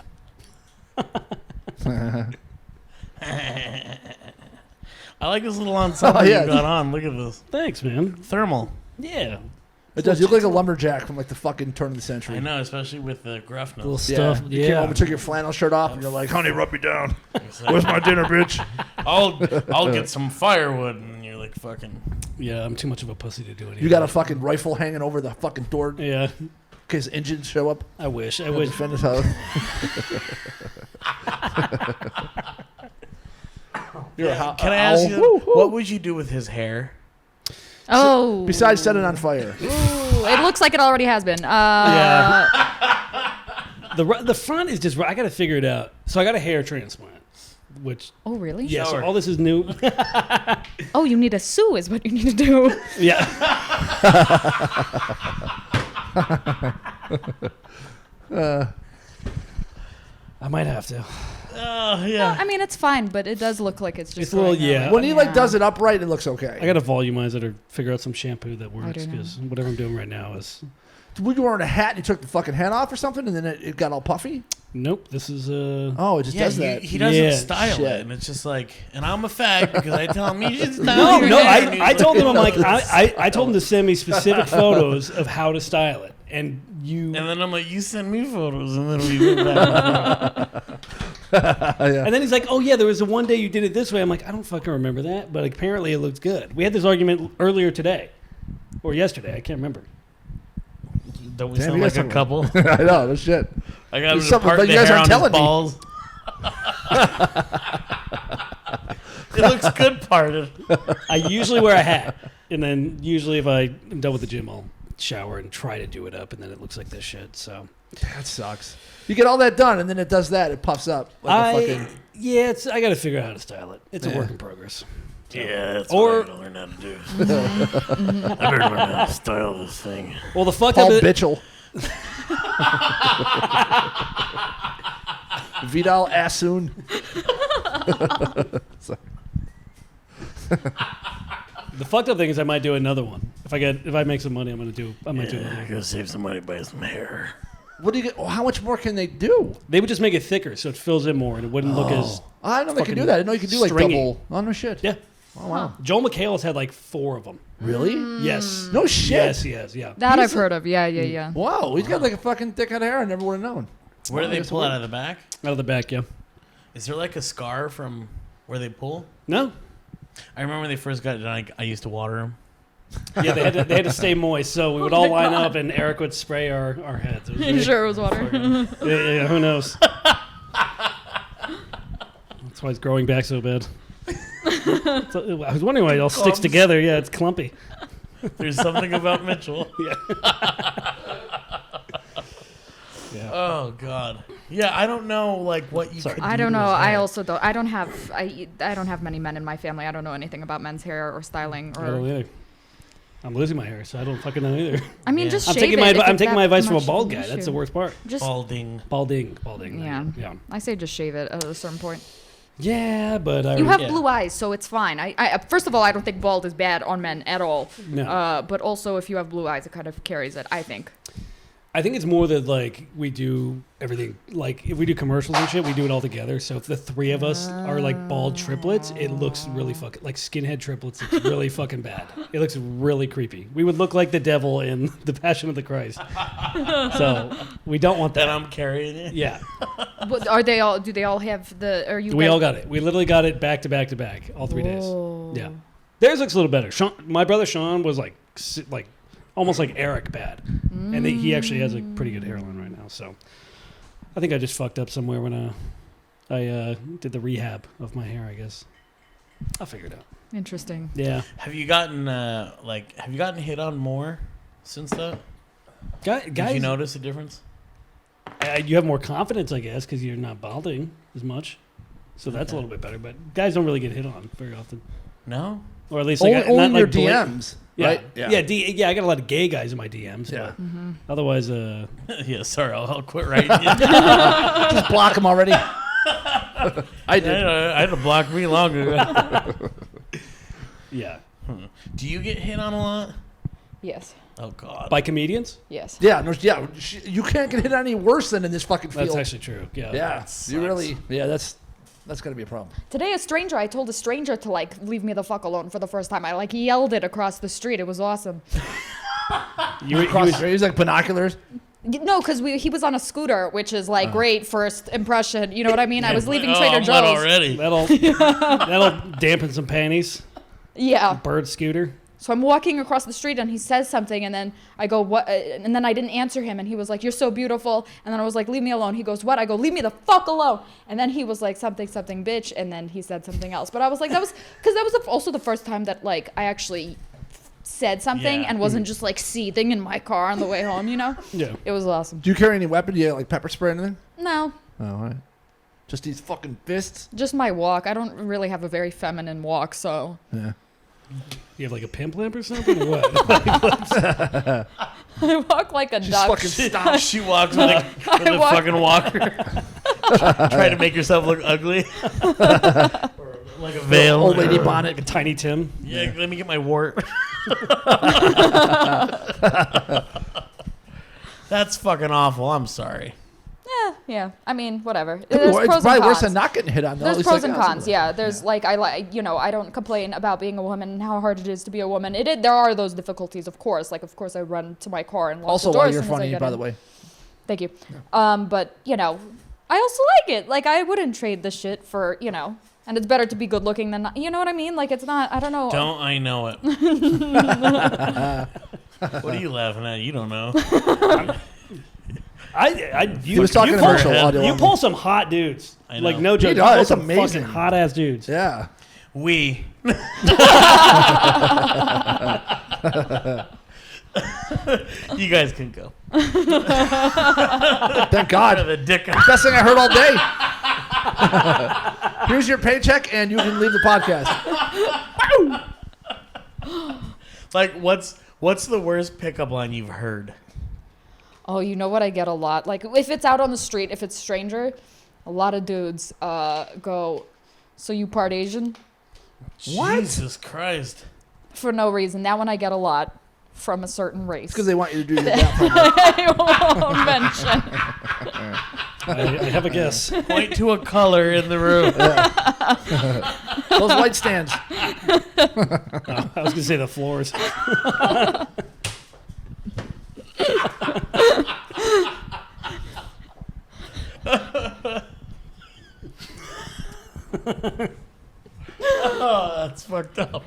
I like this little ensemble yeah. you got on. Look at this. Thanks, man. Thermal. Yeah. It does. You look like a lumberjack from like the fucking turn of the century. I know, especially with the gruffness. Little Yeah. stuff. You came home Yeah. and took your flannel shirt off, and you're like, honey, rub me down. It's like, Where's my dinner, bitch? I'll get some firewood, and you're like fucking. Yeah, I'm too much of a pussy to do it. You got a fucking rifle hanging over the fucking door in Yeah. case engines show up. I wish. I You'll wish. defend his house. You're a Can I ask you, Woo, woo. what would you do with his hair? Oh. Besides set it on fire. Ooh, it looks like it already has been. Yeah. The front is just. I got to figure it out. So I got a hair transplant, which. Oh, really? Yeah. So Shower. all this is new. Oh, you need a sue is what you need to do. Yeah. I might have to. Oh, yeah. I mean, it's fine, but it does look like it's just. It's a little- going out. yeah. When he like does it upright, it looks okay. I got to volumize it or figure out some shampoo that works don't know. because whatever I'm doing right now is. Were you wearing a hat and you took the fucking hat off or something, and then it got all puffy? Nope. This is Oh, it just Yeah, does that. he doesn't Yeah. style Shit. it, and it's just like, and I'm a fag because I tell him you should style No, your no. hair. And he's I told him I'm like "No." I told him to send me specific photos of how to style it, and you. And then I'm like, you send me photos, and then we went back. Yeah. And then he's like, "Oh yeah, there was a one day you did it this way." I'm like, "I don't fucking remember that," but apparently it looked good. We had this argument earlier today, or yesterday. I can't remember. Don't we Damn, sound you like guys a are- couple? I know, no shit. I got him There's to something- part but the you guys hair aren't on his telling me. balls. It looks good parted. I usually wear a hat, and then usually if I'm done with the gym, I'll shower and try to do it up, and then it looks like this shit. So That sucks. You get all that done, and then it does that. It puffs up like a fucking. yeah, I got to figure out how to style it. It's a Yeah. work in progress. Yeah, that's Or- what I gotta learn how to do. I better learn how to style this thing. Well, the fucked Paul up. Bitchel. Vidal Asun. The fucked up thing is I might do another one. If I make some money, I might do another I one. gotta save some money, buy some hair. What do you get? Oh, how much more can they do? They would just make it thicker so it fills in more and it wouldn't look as. I didn't know they could Fucking do that. I didn't know you could do like stringy. double. Oh no shit. Yeah. Oh wow. Joel McHale's had like 4 of them. Really? Yes. No shit. Yes, he has. Yeah. That He's I've heard of. Yeah. Wow. He's got like a fucking thick head of hair. I never would have known. Where do they That's pull weird. out of the back? Out of the back, yeah. Is there like a scar from where they pull? No. I remember when they first got it done, I used to water them. Yeah, they had to stay moist, so we would all line up, and Eric would spray our heads. Are you sure it was water? Yeah, who knows? That's why it's growing back so bad. So, I was wondering why it all sticks together. Yeah, it's clumpy. There's something about Mitchell. Yeah. Yeah. Oh God. Yeah, I don't know what you. Could I do don't to know. his I hair. also don't. I don't have many men in my family. I don't know anything about men's hair or styling. I don't Or either. I'm losing my hair, so I don't fucking know either. I mean, Yeah. just I'm shave taking it. my if I'm it's taking that my advice from a much bald of an guy. That's issue. the worst part. Just Balding. Balding. yeah. Yeah. I say just shave it at a certain point. Yeah, but You have Yeah. blue eyes, so it's fine. I first of all, I don't think bald is bad on men at all. No. But also, if you have blue eyes, it kind of carries it. I think. I think it's more that we do everything if we do commercials and shit, we do it all together. So if the three of us are bald triplets, it looks really fucking like skinhead triplets. It's really fucking bad. It looks really creepy. We would look like the devil in the Passion of the Christ. So we don't want that. That I'm carrying it. Yeah, But are they all? Do they all have the? Are you? we guys- all got it. We literally got it back to back to back all 3 days. Whoa. Yeah, theirs looks a little better. My brother Sean was like almost like Eric bad, and he actually has a pretty good hairline right now. So I think I just fucked up somewhere when I did the rehab of my hair. I guess I'll figure it out. Interesting. Yeah, Have you gotten hit on more since that? guys, Did you notice a difference? you have more confidence, I guess, because you're not balding as much. So that's a little bit better. But guys don't really get hit on very often, No. or at least Only, not only your blatant. DMs, Yeah. right? Yeah, I got a lot of gay guys in my DMs. Yeah. But otherwise, Yeah. Sorry, I'll quit writing. Just block them already. I did. I had to block me long ago. yeah, Do you get hit on a lot? Yes. Oh God. by comedians. Yes. Yeah, no, yeah. You can't get hit any worse than in this fucking field. That's actually true. Yeah. yeah, That you really. sucks. Yeah, that's gonna be a problem. Today, I told a stranger to leave me the fuck alone for the first time. I yelled it across the street. It was awesome. He's like binoculars. No, because he was on a scooter, which is great first impression. You know what I mean? I was leaving Oh, Trader I'm wet Joe's. already. That'll dampen some panties. Yeah. Bird scooter. So I'm walking across the street and he says something and then I go, what? And then I didn't answer him and he was like, you're so beautiful. And then I was like, leave me alone. He goes, what? I go, leave me the fuck alone. And then he was like, something, bitch. And then he said something else. But I was like, that was also the first time that I actually said something Yeah. and wasn't just seething in my car on the way home, you know? Yeah. It was awesome. Do you carry any weapon? Do you like pepper spray or anything? No, Oh, all right. Just these fucking fists. just my walk. I don't really have a very feminine walk, so. Yeah. You have a pimp lamp or something, or what? I walk like a Just duck. fucking stop. She walks with a walk- fucking walker. Try to make yourself look ugly. Or like a veil. Old lady bonnet. Like a Tiny Tim. Yeah, let me get my wart. That's fucking awful. I'm sorry. Yeah. I mean, whatever. It's There's pros and probably worse cons. than not getting hit on. Though. At There's least, pros like, and oh, cons. Yeah. There's I don't complain about being a woman and how hard it is to be a woman. There are those difficulties, of course. Of course, I run to my car and lock Also, the door why as you're soon as I funny, get by in. the way. Thank you. But I also like it. I wouldn't trade this shit for and it's better to be good looking than not, you know what I mean? It's not. I don't know. Don't I know it? What are you laughing at? You don't know. He was talking commercial audio. You pull some hot dudes. I know. No joke. He You pull does. It's some amazing. fucking hot ass dudes. Yeah. We. You guys can go. Thank God. The dick. Best thing I heard all day. Here's your paycheck, and you can leave the podcast. What's the worst pickup line you've heard? Oh, you know what I get a lot? If it's out on the street, if it's stranger, a lot of dudes go, so you part Asian? What? Jesus Christ. For no reason. That one I get a lot from a certain race. Because they want you to do your down payment. I won't mention. I have a guess. Point to a color in the room. Those light stands. I was gonna say the floors. Oh, that's fucked up.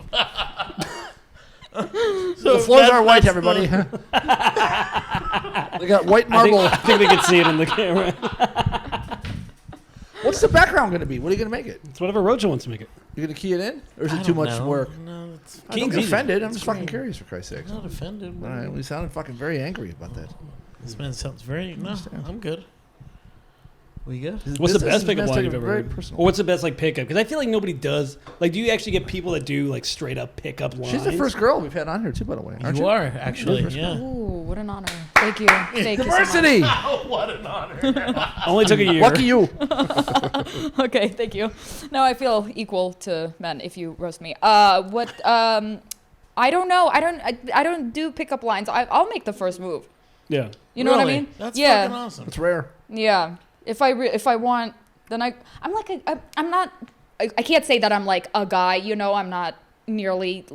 The floors are white, everybody. They got white marble. I think they can see it in the camera. What's the background going to be? What are you going to make it? It's whatever Rocha wants to make it. You're going to key it in? Or is it too much work? No, it's I don't get offended. I'm just fucking curious, for Christ's sake. I'm not offended. All right, we sounded fucking very angry about that. This man sounds very... No, I'm good. We good? What's the best pickup line you've ever very heard? personal. Or what's the best like pickup? Because I feel like nobody does. Like, do you actually get people that do like straight up pickup lines? She's the first girl we've had on here too, by the way. Aren't You are, actually, yeah. Ooh, what an honor. Thank you. Thank you so Diversity. Oh, what an honor. Only took a year. Lucky you. much. Okay, thank you. No, I feel equal to men if you roast me. I don't know. I don't do pickup lines. I'll make the first move. Yeah. You know what I Really? mean? That's yeah. fucking awesome. It's rare. Yeah. If I want, then I'm like I'm not. I can't say that I'm like a guy. You know, I'm not nearly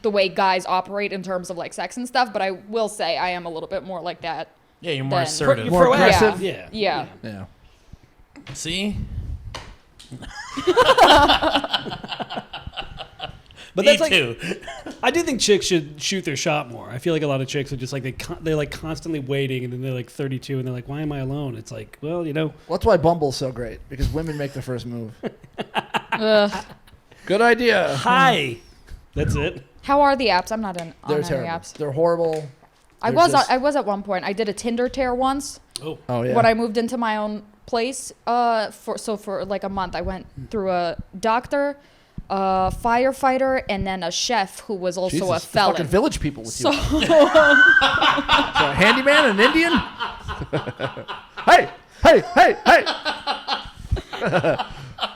the way guys operate in terms of like sex and stuff. But I will say I am a little bit more like that. Yeah, you're more Then- assertive. You're More proactive. aggressive? Yeah. Yeah. Yeah. See? But Me that's like, too. I do think chicks should shoot their shot more. I feel like a lot of chicks are just like they're like constantly waiting, and then they're like 32, and they're like, "Why am I alone?" It's like, well, you know. Well, that's why Bumble's so great, because women make the first move. Ugh. Good idea. Hi. That's it. How are the apps? I'm not on They're any terrible. apps. They're horrible. I was at one point. I did a Tinder tear once. Oh. Oh, yeah. When I moved into my own place, for like a month, I went through a doctor, a firefighter, and then a chef who was also Jesus, a the felon. fucking village people with So you. So a handyman, an Indian? Hey, hey, hey, hey.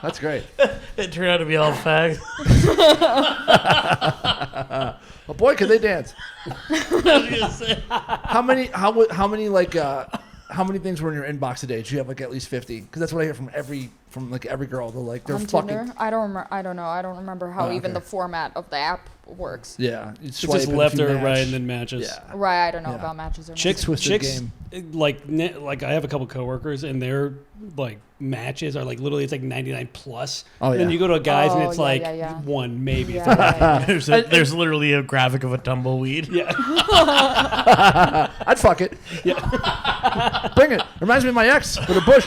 That's great. It turned out to be all facts. Well, boy, can they dance. I was gonna say. How many things were in your inbox today? Did you have like at least 50? Because that's what I hear from every girl. They're like, they're on fucking. Tinder, I don't know. I don't remember how Oh, even okay. the format of the app works. Yeah, you It's swipe just and left if you or match- right and then matches. Yeah. Right, I don't know Yeah. about matches or not. Chicks, Twisted game. Like I have a couple coworkers, and their like matches are like literally it's like 99 plus. Oh, And then yeah. you go to a guy's and Oh, it's yeah, like yeah. one maybe. Yeah, yeah, yeah. There's literally a graphic of a tumbleweed. Yeah. I'd fuck it. Yeah. Bring it. Reminds me of my ex with a bush.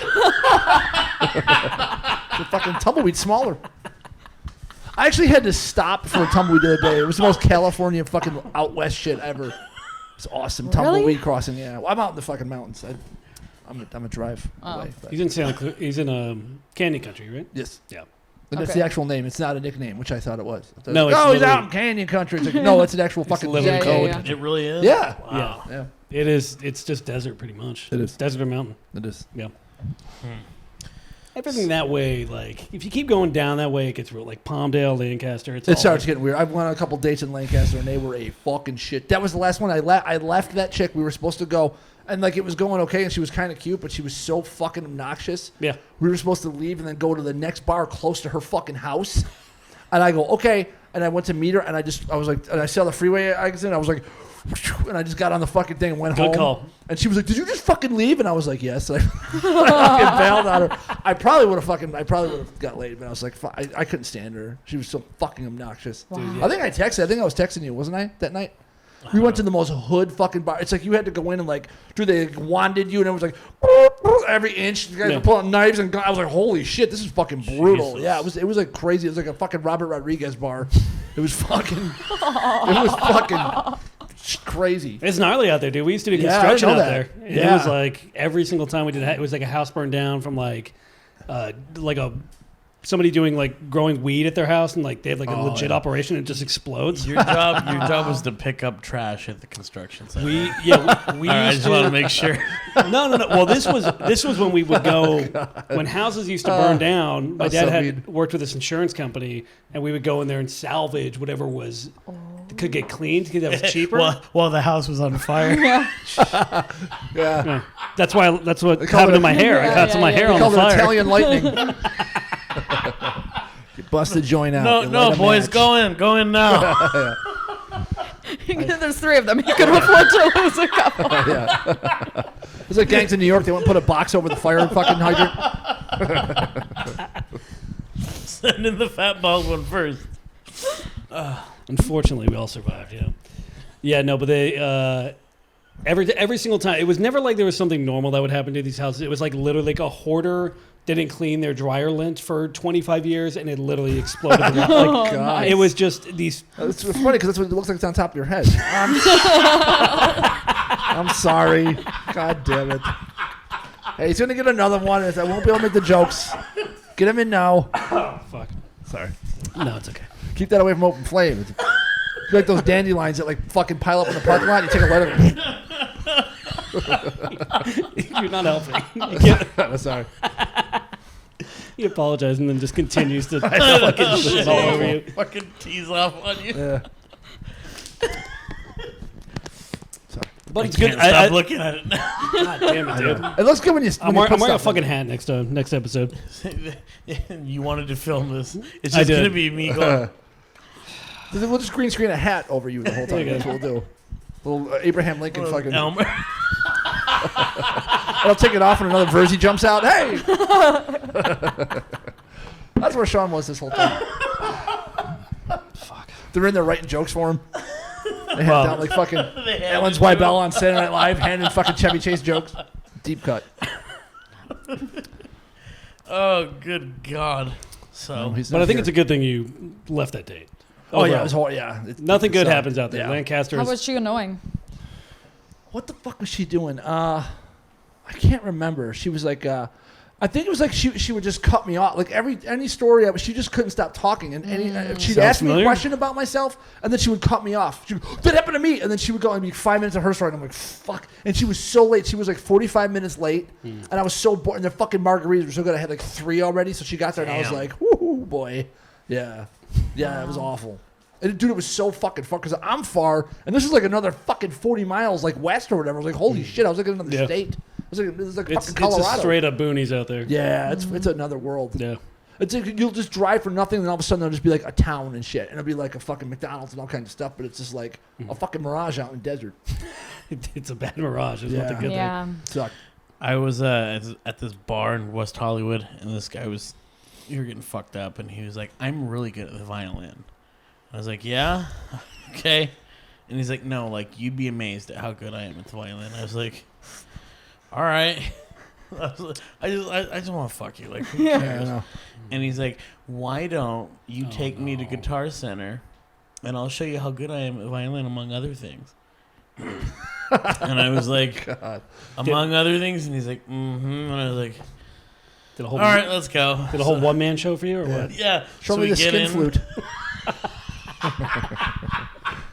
The fucking tumbleweed smaller. I actually had to stop for a tumbleweed the other day. It was the most California fucking out west shit ever. It's awesome. Tumbleweed crossing. Yeah. Well, I'm out in the fucking mountains. I'm a drive away. But He's in he's in Canyon Country, right? yes. Yeah. And that's Okay. the actual name. It's not a nickname, which I thought it was. I thought No, it was, it's oh, he's literally- out in Canyon Country. It's like, no, it's an actual fucking literally zip code. code. It really is? Yeah. Wow. Yeah. It is. It's just desert, pretty much. It is. Desert or mountain. It is. Yeah. Everything that way, like if you keep going down that way, it gets real. Like Palmdale, Lancaster. It starts getting weird. I went on a couple dates in Lancaster, and they were a fucking shit. That was the last one I left that chick. We were supposed to go, and like it was going okay, and she was kind of cute, but she was so fucking obnoxious. Yeah. We were supposed to leave and then go to the next bar close to her fucking house. And I go, okay. And I went to meet her, and I was like, and I saw the freeway exit, and I was like, and I just got on the fucking thing and went home. Good call. And she was like, did you just fucking leave? And I was like, yes. And I fucking bailed on her. I probably would have got laid, but I was like, I couldn't stand her. She was so fucking obnoxious. Wow. Dude, I think I was texting you, wasn't I, that night? We went to the most hood fucking bar. It's like you had to go in and like, dude, they wanded you, and it was like every inch. You guys were pulling knives and guns. I was like, holy shit, this is fucking brutal. Jesus. Yeah, it was like crazy. It was like a fucking Robert Rodriguez bar. It was fucking crazy. It's gnarly out there, dude. We used to do Yeah, I didn't construction know out that. there. And Yeah. it was like every single time we did that, it was like a house burned down from like somebody doing like growing weed at their house, and like they have like a legit operation, and it just explodes. Your job was to pick up trash at the construction site. We All right, I used just want to to. make sure. No. Well, this was when we would go when houses used to burn down. My that's dad so had mean. worked with this insurance company, and we would go in there and salvage whatever was could get cleaned because that was cheaper. While the house was on fire. Yeah. Yeah. That's what call happened it to my hair. I Yeah, caught some of my hair They on called the it fire. Italian lightning. You bust the joint out. You light No, a boys, match. go in now. There's three of them. You can afford to lose a couple. Yeah. It was like gangs in New York. They went and put a box over the fire fucking hydrant. Send in the fat bald one first. Unfortunately, we all survived. Yeah. Yeah. No, but they every single time it was never like there was something normal that would happen to these houses. It was like literally like a hoarder didn't clean their dryer lint for 25 years and it literally exploded. Oh, God. It was just these. It's funny because that's what it looks like. It's on top of your head. I'm sorry. God damn it. Hey, he's gonna get another one. I won't be able to make the jokes. Get him in now. Oh, fuck. Sorry. No, it's okay. Keep that away from open flame. It's like those dandelions that like fucking pile up in the parking lot. You take a lighter. You're not helping. Sorry. He apologizes and then just continues to fucking shit all over you. Fucking tease off on you. Yeah. Sorry. But it's I good. can't stop looking at it now. God damn it, dude. It looks good when you. I'm wearing a fucking hat next episode. You wanted to film this. It's I just did. going to be me going. We'll just green screen a hat over you the whole time. That's what we'll do. Little Abraham Lincoln fucking. Elmer. I'll take it off and another Verzi jumps out. Hey! That's where Sean was this whole time. Fuck. They're in there writing jokes for him. They have down like fucking Ellen Zweibel on Saturday Night Live, handing fucking Chevy Chase jokes. Deep cut. Oh, good God. So, But I think it's a good thing you left that date. Oh yeah, Overall. it was horrible. Yeah, Nothing good happens out there. Yeah. Lancaster. How was she annoying? What the fuck was she doing? I can't remember. She was like, I think it was like she would just cut me off. Like any story, she just couldn't stop talking. And she'd Sounds ask me a familiar. question about myself, and then she would cut me off. She would, that happened to me, and then she would go and be 5 minutes of her story, and I'm like, fuck. And she was so late. She was like 45 minutes late, and I was so bored. And the fucking margaritas were so good. I had like 3 already, so she got there, and I was like, whoo, boy, yeah, it was awful. And dude, it was so fucking far because I'm far, and this is like another fucking 40 miles like west or whatever. I was like, holy shit, I was like in another state. I was like, this is like It's fucking Colorado. just straight up boonies out there. Yeah, it's another world. Yeah. It's like you'll just drive for nothing, and all of a sudden there'll just be like a town and shit, and it'll be like a fucking McDonald's and all kinds of stuff. But it's just like a fucking mirage out in the desert. It's a bad mirage. It's not the good thing. Suck. I was at this bar in West Hollywood, and this guy we were getting fucked up, and he was like, I'm really good at the violin. I was like, yeah? Okay. And he's like, no, like, you'd be amazed at how good I am at the violin. I was like, all right. I just want to fuck you. Like, who cares? Yeah, I know. And he's like, why don't you take me to Guitar Center, and I'll show you how good I am at violin, among other things. And I was like, God. among other things? And he's like, mm-hmm. And I was like, Did a whole, all right, let's go. Did a whole one-man show for you or what? Yeah. Show so me we the get skin in. flute.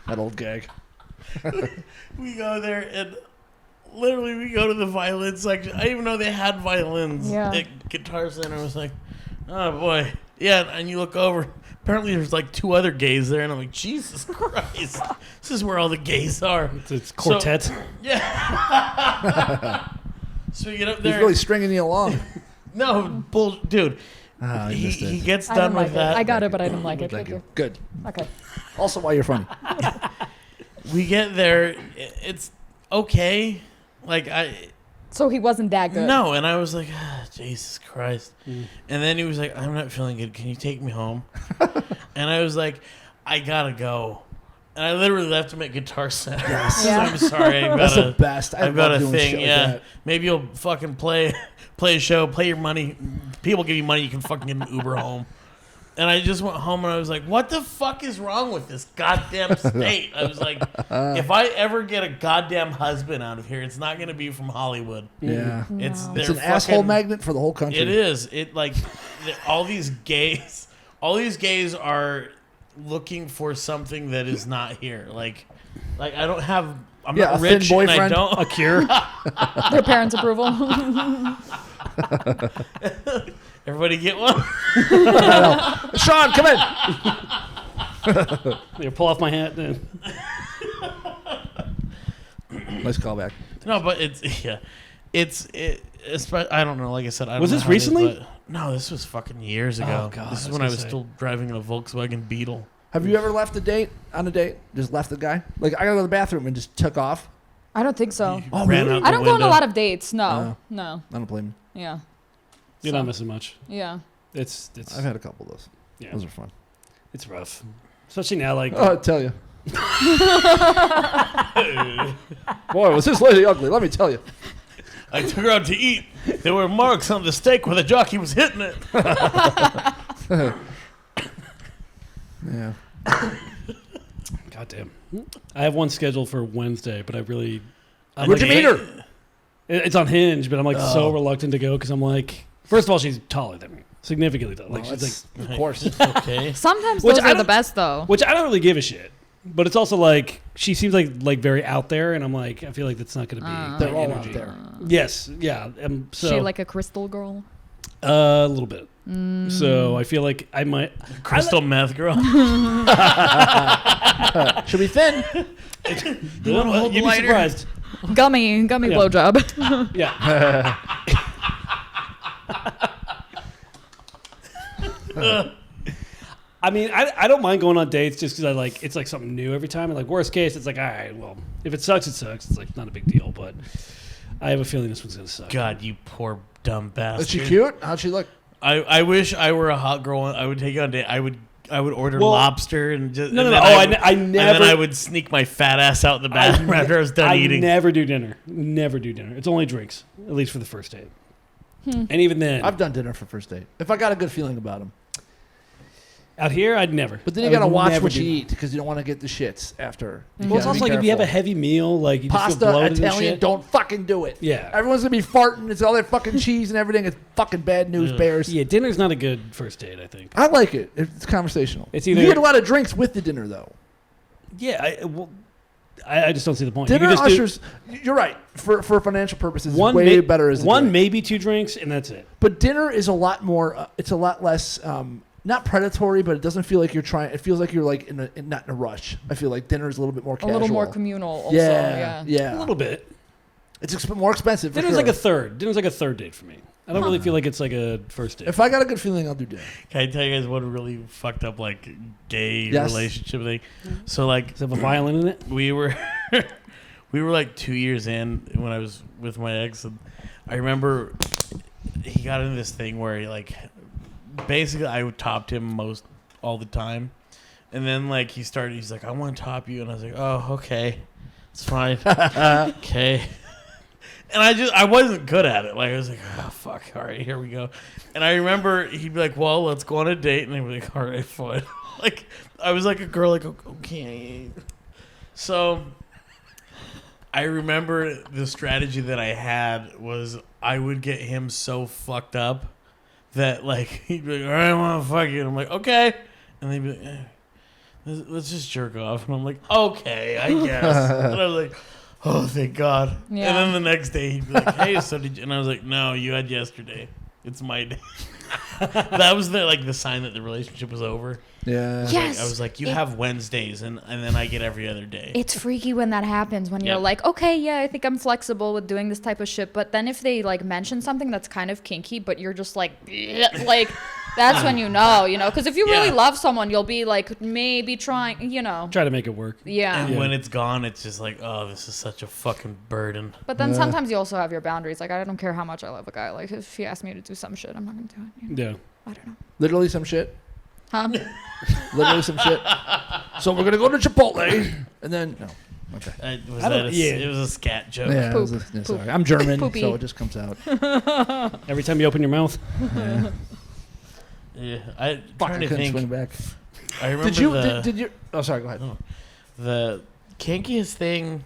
That old gag. We go there, and literally we go to the violin section. I didn't even know they had violins at Guitar Center. I was like, oh boy. Yeah, and you look over. Apparently there's like 2 other gays there, and I'm like, Jesus Christ. This is where all the gays are. It's quartet. So, yeah. So we get up there. He's really stringing you along. No, dude. He gets done with that. I got it, but I didn't like it. Thank you. Good. Okay. Also, why you're funny. We get there. It's okay. Like, So he wasn't that good. No, and I was like, Jesus Christ. And then he was like, I'm not feeling good. Can you take me home? And I was like, I gotta go. And I literally left him at Guitar Center. Yes. Yeah. I'm sorry. That's the best. I've got a doing thing. shit like Yeah. that. Maybe you'll fucking play a show, play your money. People give you money, you can fucking get an Uber home. And I just went home and I was like, what the fuck is wrong with this goddamn state? I was like, if I ever get a goddamn husband out of here, it's not going to be from Hollywood. Yeah. It's It's an asshole magnet for the whole country. It is. It like all these gays are looking for something that is not here. Like I don't have. I'm not a thin rich and I boyfriend. don't. A cure. Their parents' approval. Everybody get one. Sean, come in. Here, pull off my hat. Then. Nice callback. No, but it's I don't know. Like I said, I don't Was know this how it is, recently? but- no, this was fucking years ago. Oh, God, this I is was when I gonna was say. still driving a Volkswagen Beetle. Have you ever left on a date? Just left the guy? Like, I gotta go to the bathroom and just took off? I don't think so. Oh, Ran really? out the I don't go on a window. lot of dates. No. No. I don't blame you. Yeah. You're So, not missing much. Yeah. It's I've had a couple of those. yeah. Those are fun. It's rough. Especially now, like... Oh, I'll tell you. Boy, was this lady ugly, let me tell you. I took her out to eat. There were marks on the steak where the jockey was hitting it. Yeah. God damn. I have one scheduled for Wednesday, but I really... Where'd you meet her? It's on Hinge, but I'm like so reluctant to go because I'm like... First of all, she's taller than me. Significantly taller. Like, she's like... Of course. Okay. Sometimes those are the best, though. Which I don't really give a shit. But it's also like she seems like very out there, and I'm like I feel like that's not going to be. They're all energy. out there. Yes, yeah. So she like a crystal girl. A little bit. So I feel like I might Crystal meth girl. Should be thin. You want to hold the You'd be lighter? surprised. Gummy blowjob. Yeah. I mean, I don't mind going on dates just because I like it's like something new every time. And like worst case, it's like all right, well, if it sucks, it sucks. It's like not a big deal. But I have a feeling this one's gonna suck. God, you poor dumb bastard. Is she cute? How'd she look? I wish I were a hot girl. I would take it on a date. I would order lobster and just No. and Oh, then I never. and then I would sneak my fat ass out in the bathroom after I was done eating. I never do dinner. Never do dinner. It's only drinks, at least for the first date. And even then, I've done dinner for first date. If I got a good feeling about them. out here, I'd never. But then you I got to would watch never what do- you eat because you don't want to get the shits after. Well, it's also like if you have a heavy meal, like you just pasta, feel bloated and Italian, shit. don't fucking do it. Yeah. Everyone's going to be farting. It's all that fucking cheese and everything. It's fucking bad news bears. Yeah, dinner's not a good first date, I think. I like it. It's conversational. It's You either- get a lot of drinks with the dinner, though. Yeah, I just don't see the point. Dinner you can just ushers, you're right. For financial purposes, one way better as a one, drink. maybe two drinks, and that's it. But dinner is a lot more. It's a lot less. Not predatory, but it doesn't feel like you're trying. It feels like you're like not in a rush. I feel like dinner is a little bit more A casual. little more communal. Also, Yeah, A little bit. It's more expensive. Dinner's for sure. like a third. Dinner's like a third date for me. I don't really feel like it's like a first date. If I got a good feeling, I'll do dinner. Can I tell you guys what a really fucked up like gay Yes. relationship thing? So like Does it have a violin in it? we were like 2 years in when I was with my ex, and I remember he got into this thing where he like basically I topped him most all the time, and then like he's like, I want to top you, and I was like, oh, okay, it's fine. Okay. And I wasn't good at it. Like I was like, oh fuck, all right, here we go. And I remember he'd be like, well, let's go on a date, and I'd be like, all right, fine. Like I was like a girl, like okay. So I remember the strategy that I had was I would get him so fucked up that like he'd be like, all right, I want to fuck you. And I'm like, okay. And they'd be like, let's just jerk off. And I'm like, okay, I guess. And I was like, oh, thank God. Yeah. And then the next day he'd be like, hey, so did you? And I was like, no, you had yesterday. It's my day. That was the sign that the relationship was over. Yeah. Yes. I was like, you have Wednesdays, and then I get every other day. It's freaky when that happens, when you're Yep. like, okay, yeah, I think I'm flexible with doing this type of shit. But then if they like mention something that's kind of kinky, but you're just like, that's when you know. Because if you really Yeah. love someone, you'll be like, maybe trying, Try to make it work. Yeah. And when it's gone, it's just like, oh, this is such a fucking burden. But then sometimes you also have your boundaries. Like, I don't care how much I love a guy. Like, if he asks me to do some shit, I'm not going to do it. Yeah. I don't know. Literally some shit. Huh? Literally some shit. So we're gonna go to Chipotle, and then no. Okay. It was a scat joke. Yeah. Poop. Sorry. I'm German, Poopy. so it just comes out. Every time you open your mouth. Yeah, I Fuck, trying I to couldn't think. swing back. I remember Did you? the Did you? Oh, sorry. Go ahead. the kinkiest thing.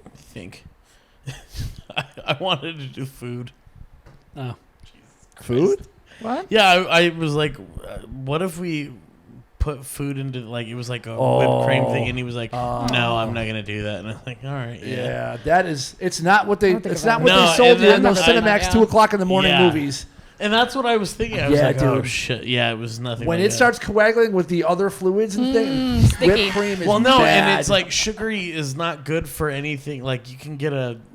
I think I wanted to do food. Oh. Food? What? Yeah, I was like, what if we put food into it was like a whipped cream thing, and he was like, no, I'm not gonna do that. And I'm like, all right, Yeah, that is. It's not what they. I don't think It's about not it. what No, they sold and you then in those I- Cinemax yeah. 2:00 in the morning Yeah. movies. And that's what I was thinking. I was Yeah, like, oh dude. shit, yeah, it was nothing. When like it that. starts coagulating with the other fluids and things, sticky. whipped cream is well, no, bad. and it's like sugary is not good for anything. Like you can get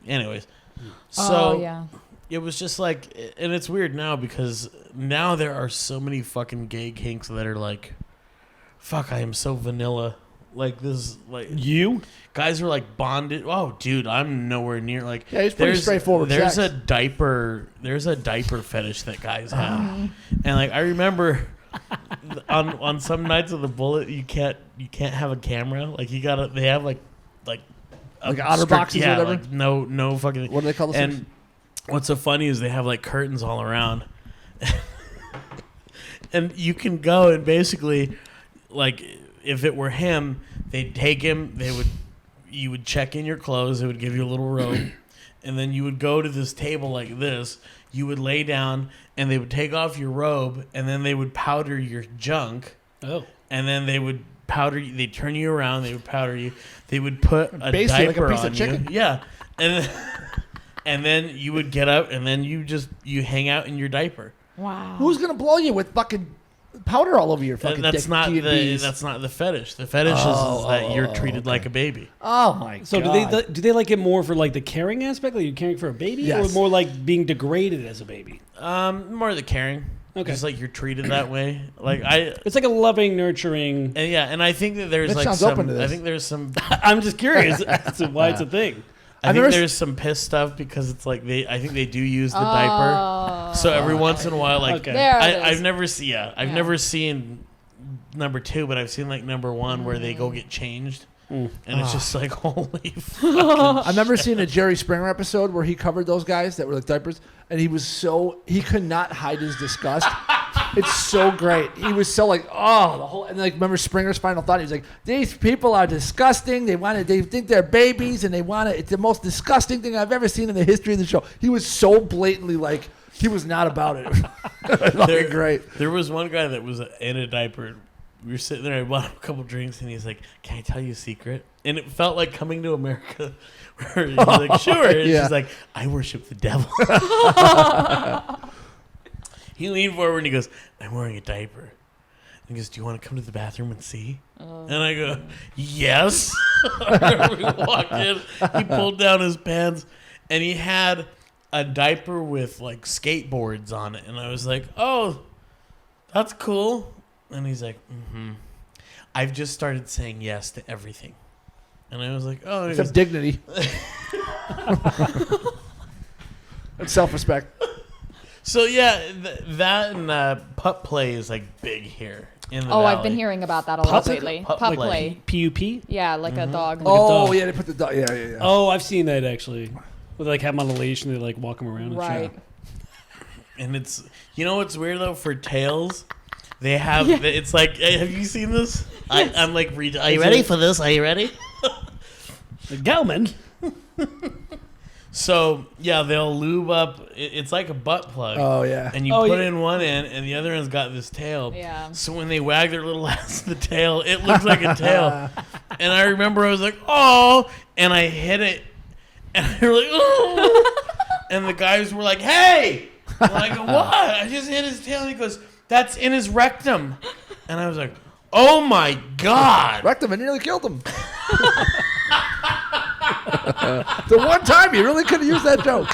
anyways. So Oh, yeah. it was just like, and it's weird now because now there are so many fucking gay kinks that are like, fuck, I am so vanilla. Like this, like You? guys are like bonded. Oh, dude, I'm nowhere near like. Yeah, he's pretty straightforward There's sex. a diaper fetish that guys have, and like I remember, on some nights of the bullet, you can't have a camera. Like they have like otter boxes or whatever. Like no fucking. What do they call this? And what's so funny is they have like curtains all around, and you can go and basically, like, if it were him, they'd take him. You would check in your clothes. They would give you a little robe, and then you would go to this table like this. You would lay down, and they would take off your robe, and then they would powder your junk. Oh. And then they would powder you. They'd turn you around. They would powder you. They would put a basically diaper like a piece on of chicken. you. Yeah. And then you would get up, and then you hang out in your diaper. Wow. Who's gonna blow you with fucking powder all over your fucking dick? That's not the fetish. The fetish is that you're treated like a baby. Oh my god. So do they like it more for like the caring aspect, like you're caring for a baby, Yes. or more like being degraded as a baby? More the caring. Okay. Just like you're treated that way. Like It's like a loving, nurturing. and I think that there's That like sounds some. open to this. I think there's some. I'm just curious as to why it's a thing. I think there's some piss stuff because it's like I think they do use the diaper. So every once in a while, like Okay. There it I've is. never seen never seen number 2, but I've seen like number 1 where they go get changed, and it's just like holy. Fucking I've never seen a Jerry Springer episode where he covered those guys that were like diapers, and he could not hide his disgust. It's so great. He was so like, and like remember Springer's final thought? He was like, "These people are disgusting. They think they're babies, and it's the most disgusting thing I've ever seen in the history of the show." He was so blatantly like he was not about it. Fucking great. There was one guy that was in a diaper. We were sitting there. I bought him a couple drinks, and he's like, "Can I tell you a secret?" And it felt like Coming to America, where he's like, "Sure." And Yeah. she's like, "I worship the devil." He leaned forward and he goes, "I'm wearing a diaper." And he goes, "Do you want to come to the bathroom and see?" And I go, "Yes." We walked in. He pulled down his pants, and he had a diaper with like skateboards on it. And I was like, "Oh, that's cool." And he's like, "I've just started saying yes to everything." And I was like, "Oh." It's of dignity. And self-respect. So yeah, that and pup play is like big here in the Oh, valley. I've been hearing about that a lot lately. Pup Pup play. play. PUP? Yeah, like a dog. Oh dog. yeah, they put the dog. Yeah. Oh, I've seen that actually. Where they like have them on a leash and they like walk them around. Right. And it's, you know what's weird though, for tails, they have it's like, hey, have you seen this? I'm like, are you ready for this? Are you ready? The Gelman. So yeah, they'll lube up. It's like a butt plug. Oh yeah. And you put in one end, and the other end's got this tail. Yeah. So when they wag their little ass the tail, it looks like a tail. And I remember I was like, "Oh!" And I hit it, and they're like, "Oh!" And the guys were like, "Hey!" And I go, "What?" I just hit his tail. And he goes, "That's in his rectum." And I was like, "Oh my god!" Wrecked him and nearly killed him. The one time you really could have used that joke.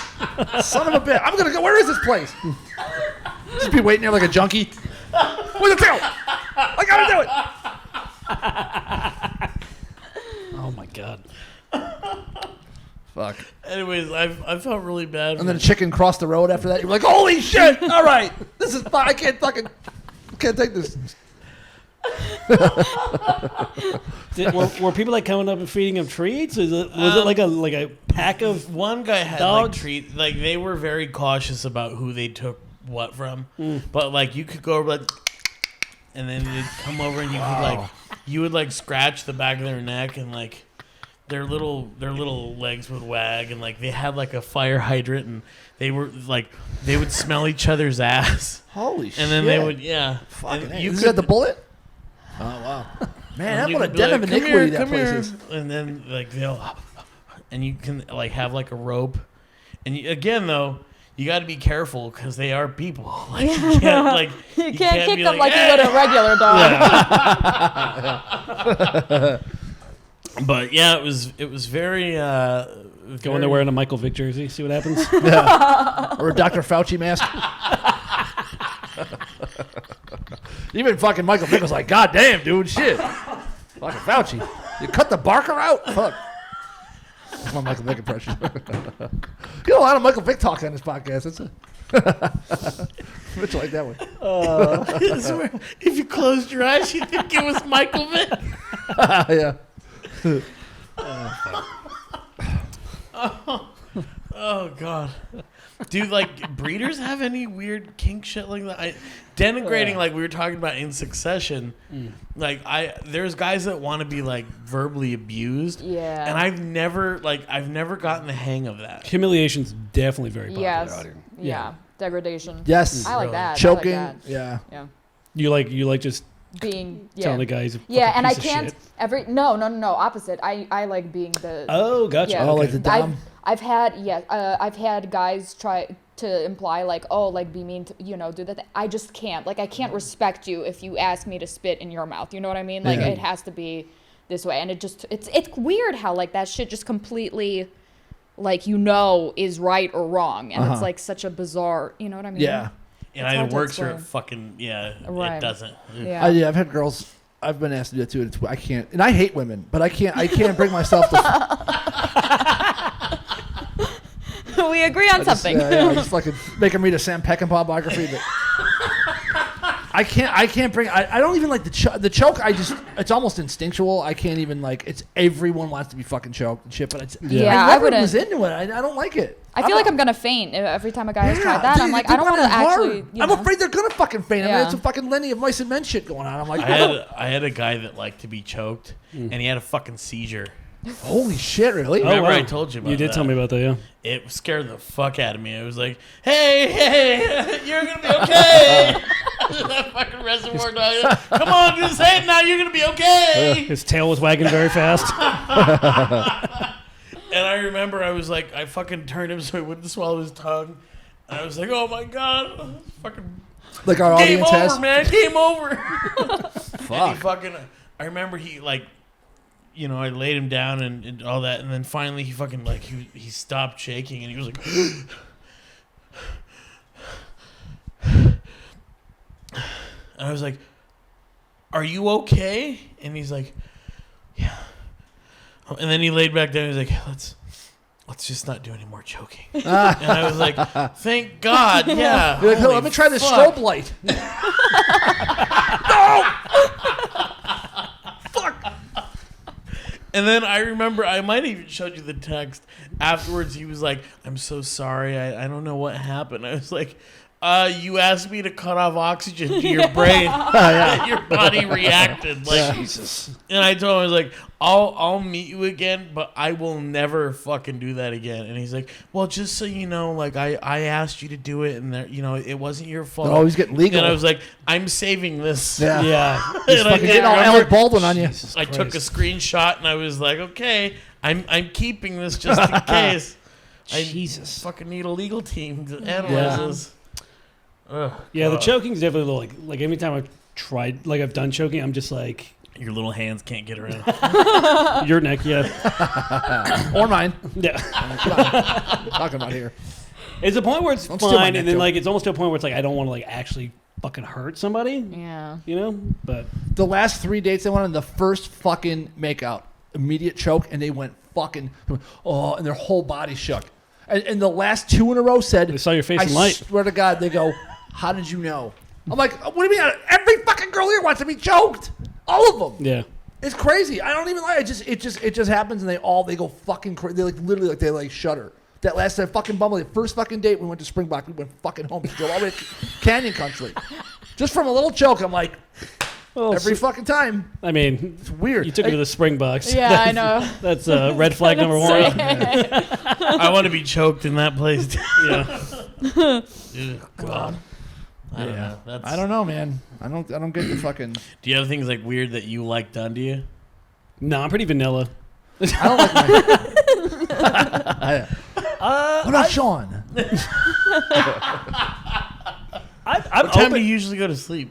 Son of a bitch. I'm going to go. Where is this place? Just be waiting there like a junkie. Where's the tail? I got to do it. Oh my god. Fuck. Anyways, I felt really bad. And then a chicken crossed the road after that. You're like, holy shit. All right. This is fine. I can't take this. Were people like coming up and feeding him treats? Was it like a pack of one guy had dogs? like treat, like they were very cautious about who they took what from, but like you could go over like, and then they'd come over and you would like scratch the back of their neck, and like their little legs would wag, and like they had like a fire hydrant, and they were like they would smell each other's ass. Holy shit. And then they would Fucking and you is could that the bullet? Oh wow. Man, that's what a den of "Come iniquity here, that come place here." is. And then like they'll, and you can like have like a rope, and again though you got to be careful because they are people. Like you can't like You can't kick be them like you "Hey!" would a regular dog. But yeah, it was very. Go in there wearing a Michael Vick jersey, see what happens? Or a Dr. Fauci mask. Even fucking Michael Vick was like, God damn, dude, shit. Fucking Fauci. You cut the Barker out? Fuck. That's my Michael Vick impression. You know, a lot of Michael Vick talk on this podcast. Which like that one. If you closed your eyes, you'd think it was Michael Vick. Yeah. Oh God, dude! Like, breeders have any weird kink shit like that? Denigrating, like we were talking about in Succession. Like, there's guys that want to be like verbally abused. Yeah. And I've never gotten the hang of that. Humiliation's definitely very popular Yes. out here. Yeah. Degradation. Yes. I like that. Choking. I like that. Yeah. Yeah. You like just Being telling the guy he's a yeah, and I piece of can't shit? no opposite. I like being the Oh, gotcha. Yeah. Oh, Okay. like the dom. I've had guys try to imply like, oh, like be mean to, do that. I just can't. Like, I can't respect you if you ask me to spit in your mouth. You know what I mean? Like, Yeah. it has to be this way. And it's weird how like that shit just completely like is right or wrong, and it's like such a bizarre. You know what I mean? Yeah. And It's either hard to works or it explain. fucking Right. it doesn't. Yeah. I've had girls. I've been asked to do it too. And I can't, and I hate women, but I can't bring myself to. We agree on something. I just fucking make them read a Sam Peckinpah biography. That I can't bring. I don't even like the choke. It's almost instinctual. I can't even like. It's everyone wants to be fucking choked and shit, but it's. Yeah, I never wouldn't. was into it. I don't like it. I feel like I'm gonna faint every time a guy has tried that. dude, I'm like, they I don't want want to it hard. actually. I'm afraid they're gonna fucking faint. I mean, Yeah. it's a fucking Lenny of Mice and Men shit going on. I'm like, I had a guy that liked to be choked, and he had a fucking seizure. holy shit, really? Oh, Remember wow. I told you about You did that? tell me about that, yeah. It scared the fuck out of me. It was like, hey, you're gonna be okay. That fucking reservoir dog. Come on, just say it now. You're gonna be okay. His tail was wagging very fast. And I remember I was like, I fucking turned him so he wouldn't swallow his tongue. And I was like, oh my God, fucking Like our game audience over, has. man, game over. Fuck. And he fucking, I remember he like, I laid him down and all that, and then finally he fucking like he stopped shaking and he was like, and I was like, are you okay? And he's like, yeah. And then he laid back down. He was like, let's just not do any more choking. And I was like, thank God, yeah. You're like, Holy let me try the fuck. strobe light. And then I remember, I might have even showed you the text. Afterwards, he was like, I'm so sorry. I don't know what happened. I was like, you asked me to cut off oxygen to your brain. Your body reacted. Like, Jesus. and I told him, I was like, I'll meet you again, but I will never fucking do that again. And he's like, well, just so you know, like, I asked you to do it, and it wasn't your fault. They're always getting legal. And I was like, I'm saving this. Yeah. Yeah. He's And I fucking did getting all remember- Alec Baldwin on you. Jesus I took a Christ. screenshot and I was like, okay, I'm keeping this just in case. Jesus. I fucking need a legal team to analyze this. Ugh, Yeah, the God. choking's definitely like every time I've tried, like I've done choking, I'm just like, Your little hands can't get around. your neck, yeah. Or mine. Yeah. Talking about here. It's a point where it's Don't steal my fine, neck and then joke. like it's almost to a point where it's like I don't want to like actually fucking hurt somebody, Yeah. you know? But The last 3 dates I went on, the first fucking makeout, immediate choke, and they went fucking, and their whole body shook. And the last 2 in a row said, they saw your face I in light. swear to God, they go, how did you know? I'm like, what do you mean? Every fucking girl here wants to be choked. All of them. Yeah. It's crazy. I don't even lie. It just happens, and they go fucking crazy. They like literally like they shudder. That last fucking bumble, the first fucking date, we went to Springbok. We went fucking home. We drove all the way to Canyon Country, just from a little choke. I'm like, Well, every fucking time. I mean, It's weird. you took her to the Springboks. Yeah, I know. That's red flag number one. I want to be choked in that place. Yeah. Ugh, God. I don't know. I don't know, man. I don't get the fucking. Do you have things like weird that you like done to you? No, I'm pretty vanilla. I don't like my. What about Sean? I'm What time open. do you usually go to sleep?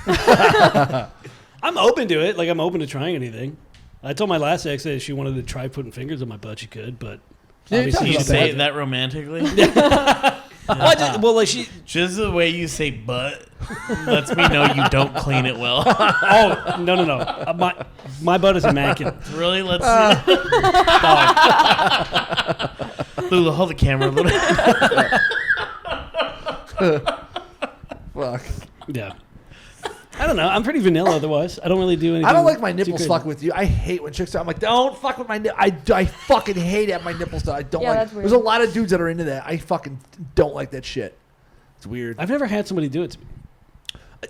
I'm open to it. Like I'm open to trying anything. I told my last ex that if she wanted to try putting fingers on my butt, she could. But Yeah, you Do talked you about say that. it that romantically? well, like she. Just the way you say butt lets me know you don't clean it well. Oh no. My butt is immaculate. Really? Let's see. Lulu, hold the camera a little bit. Fuck. Yeah. I don't know. I'm pretty vanilla otherwise. I don't really do anything. I don't like my too nipples crazy. fucking with you. I hate when chicks are. I'm like, don't fuck with my nipples. I fucking hate having my nipples done. I don't Yeah, like that's weird. There's a lot of dudes that are into that. I fucking don't like that shit. It's weird. I've never had somebody do it to me.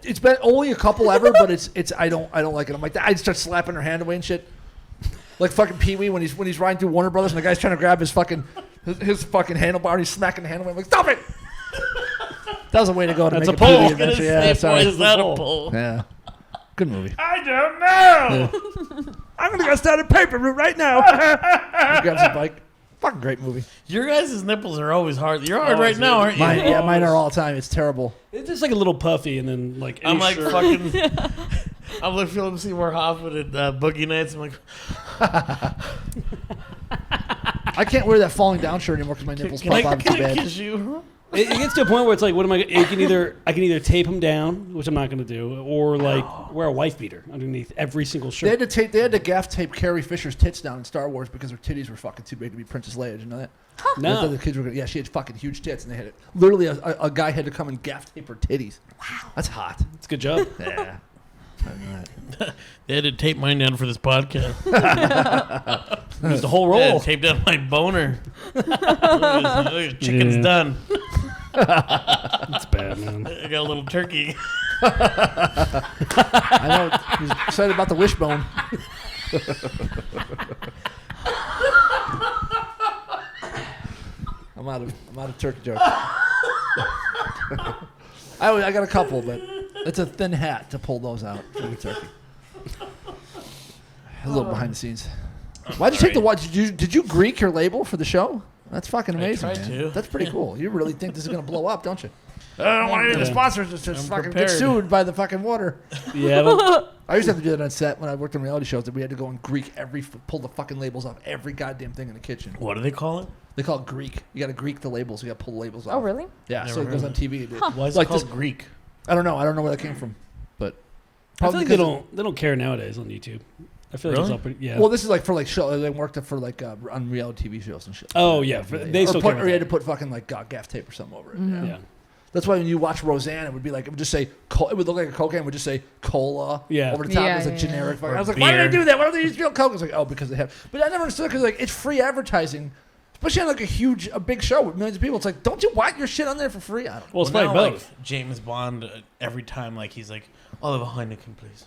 It's been only a couple ever, but it's I don't like it. I'm like, I start slapping their hand away and shit. Like fucking Pee Wee when he's riding through Warner Brothers and the guy's trying to grab his fucking handlebar and he's smacking the hand away. I'm like, stop it! That was a way to go to That's make a pull. PE adventure. Yeah, sorry. Is that a pull? Yeah. Good movie. I don't know. I'm gonna go start a paper route right now. He grabs his bike. Fucking great movie. Your guys' nipples are always hard. You're hard right now, aren't you? Mine are all the time. It's terrible. It's just like a little puffy, and then like I'm any like shirt- fucking. I'm like Philip Seymour Hoffman in Boogie Nights. I'm like, I can't wear that falling down shirt anymore because my nipples can pop I out too bad. kiss you? It gets to a point where it's like, what am I? I can either tape them down, which I'm not going to do, or like wear a wife beater underneath every single They shirt. had to gaff tape Carrie Fisher's tits down in Star Wars because her titties were fucking too big to be Princess Leia. Did you know that? They thought No, the kids were gonna, she had fucking huge tits, and they had it. Literally, a guy had to come and gaff tape her titties. Wow, that's hot. it's a good job. Yeah. They had to tape mine down for this podcast. Use the whole They had roll. to tape down my boner. Look at this, chicken's Yeah. done. It's bad, man. I got a little turkey. I know. He's excited about the wishbone. I'm out of turkey jokes. I got a couple, but it's a thin hat to pull those out from the turkey. A little behind the scenes. Why'd you take the watch? Did you Greek your label for the show? That's fucking amazing, tried man. to. That's pretty cool. You really think this is gonna blow up, don't you? I don't want any of the Yeah. sponsors to just I'm fucking prepared. get sued by the fucking water. Yeah, I don't- I used to have to do that on set when I worked on reality shows. That we had to go and Greek pull the fucking labels off every goddamn thing in the kitchen. What do they call it? They call it Greek. You got to Greek the labels. You got to pull the labels off. Oh, really? Yeah. Never So it goes heard on TV. Why is Like it called this- Greek? I don't know. I don't know where that came from, but I feel like because they don't care nowadays on YouTube. I feel like it's Really? all pretty. Yeah. Well, this is like for like show. They worked for like on reality TV shows and shit. Oh, yeah, they or still put, care or you had about to put fucking like gaff tape or something over it. Mm-hmm. yeah. That's why when you watch Roseanne, it would be like it would just say it would look like a cocaine. It would just say cola. Yeah. Over the top, Yeah, it was like yeah, generic. Or I was like, why do beer. they do that? Why don't they use real coke? It's like, oh, because they have. But I never understood because like it's free advertising, especially on like a big show with millions of people. It's like, don't you want your shit on there for free? I don't know. Well, it's now, probably like, both. James Bond, every time, like, he's like, I'll have a Heineken, please.